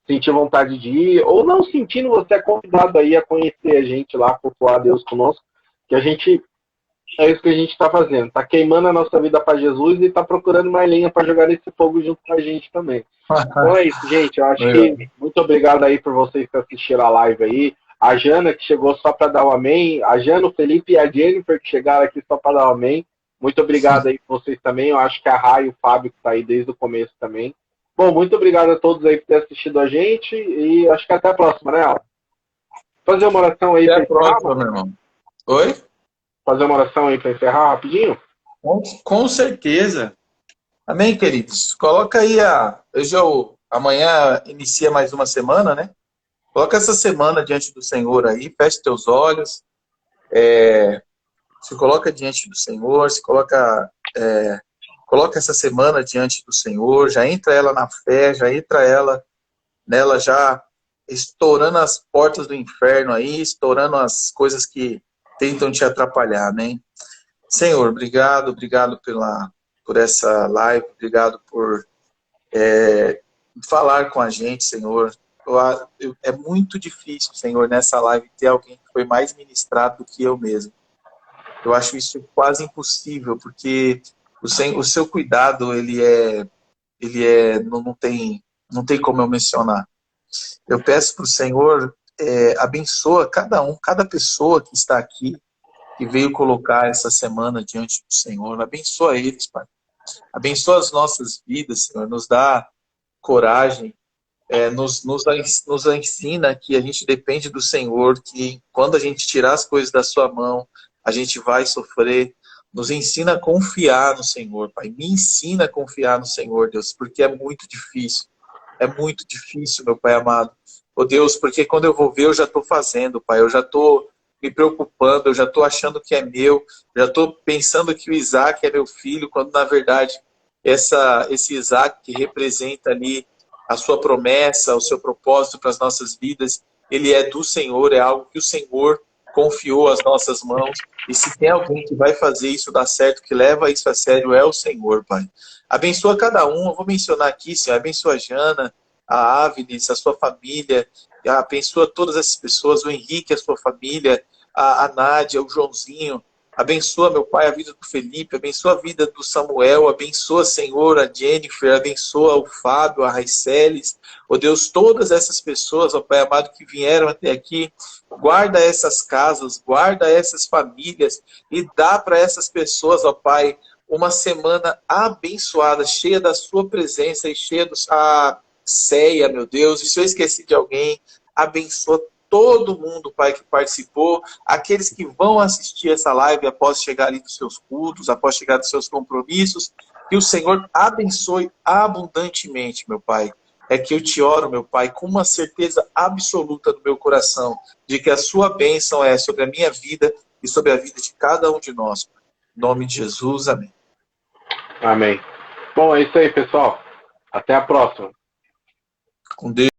sentir vontade de ir, ou não sentindo, você é convidado aí a conhecer a gente lá, cultuar a Deus conosco, que a gente é isso que a gente está fazendo. Está queimando a nossa vida para Jesus e está procurando mais lenha para jogar nesse fogo junto com a gente também. Então é isso, gente. Eu acho que muito obrigado aí por vocês que assistiram a live aí. A Jana, que chegou só para dar o amém. A Jana, o Felipe e a Jennifer, que chegaram aqui só para dar o amém. Muito obrigado aí por vocês também. Eu acho que a Rai e o Fábio, que está aí desde o começo também. Bom, muito obrigado a todos aí por ter assistido a gente. E acho que até a próxima, né, Al? Fazer uma oração aí Até para a encerrar. próxima, meu irmão. Oi? Fazer uma oração aí para encerrar rapidinho? Com certeza. Amém, queridos? Coloca aí amanhã inicia mais uma semana, né? Coloca essa semana diante do Senhor aí, feche teus olhos, se coloca diante do Senhor, coloca essa semana diante do Senhor, já entra ela na fé, já entra ela nela já estourando as portas do inferno aí, estourando as coisas que tentam te atrapalhar, amém? Senhor, obrigado por essa live, obrigado por falar com a gente, Senhor. É muito difícil, Senhor, nessa live ter alguém que foi mais ministrado do que eu mesmo. Eu acho isso quase impossível, porque o seu cuidado, não tem como eu mencionar. Eu peço para o Senhor, abençoa cada pessoa que está aqui, que veio colocar essa semana diante do Senhor. Abençoa eles, Pai. Abençoa as nossas vidas, Senhor. Nos dá coragem, nos ensina que a gente depende do Senhor, que quando a gente tirar as coisas da sua mão, a gente vai sofrer. Nos ensina a confiar no Senhor, Pai. Me ensina a confiar no Senhor, Deus, porque é muito difícil. É muito difícil, meu Pai amado. Oh, Deus, porque quando eu vou ver, eu já estou fazendo, Pai. Eu já estou me preocupando, eu já estou achando que é meu, já estou pensando que o Isaac é meu filho, quando na verdade esse Isaac que representa ali a sua promessa, o seu propósito para as nossas vidas, ele é do Senhor, é algo que o Senhor confiou às nossas mãos. E se tem alguém que vai fazer isso dar certo, que leva isso a sério, é o Senhor, Pai. Abençoa cada um, eu vou mencionar aqui, Senhor, abençoa a Jana, a Agnes, a sua família, abençoa todas essas pessoas, o Henrique, a sua família, a Nádia, o Joãozinho. Abençoa, meu Pai, a vida do Felipe, abençoa a vida do Samuel, abençoa, Senhor, a Jennifer, abençoa o Fábio, a Raiceles, ó Deus, todas essas pessoas, ó Pai amado, que vieram até aqui, guarda essas casas, guarda essas famílias e dá para essas pessoas, ó Pai, uma semana abençoada, cheia da sua presença e cheia da ceia, meu Deus. E se eu esqueci de alguém, abençoa todo mundo, Pai, que participou, aqueles que vão assistir essa live após chegar ali dos seus cultos, após chegar dos seus compromissos, que o Senhor abençoe abundantemente, meu Pai. É que eu te oro, meu Pai, com uma certeza absoluta do meu coração, de que a sua bênção é sobre a minha vida e sobre a vida de cada um de nós. Em nome de Jesus, amém. Amém. Bom, é isso aí, pessoal. Até a próxima. Com Deus.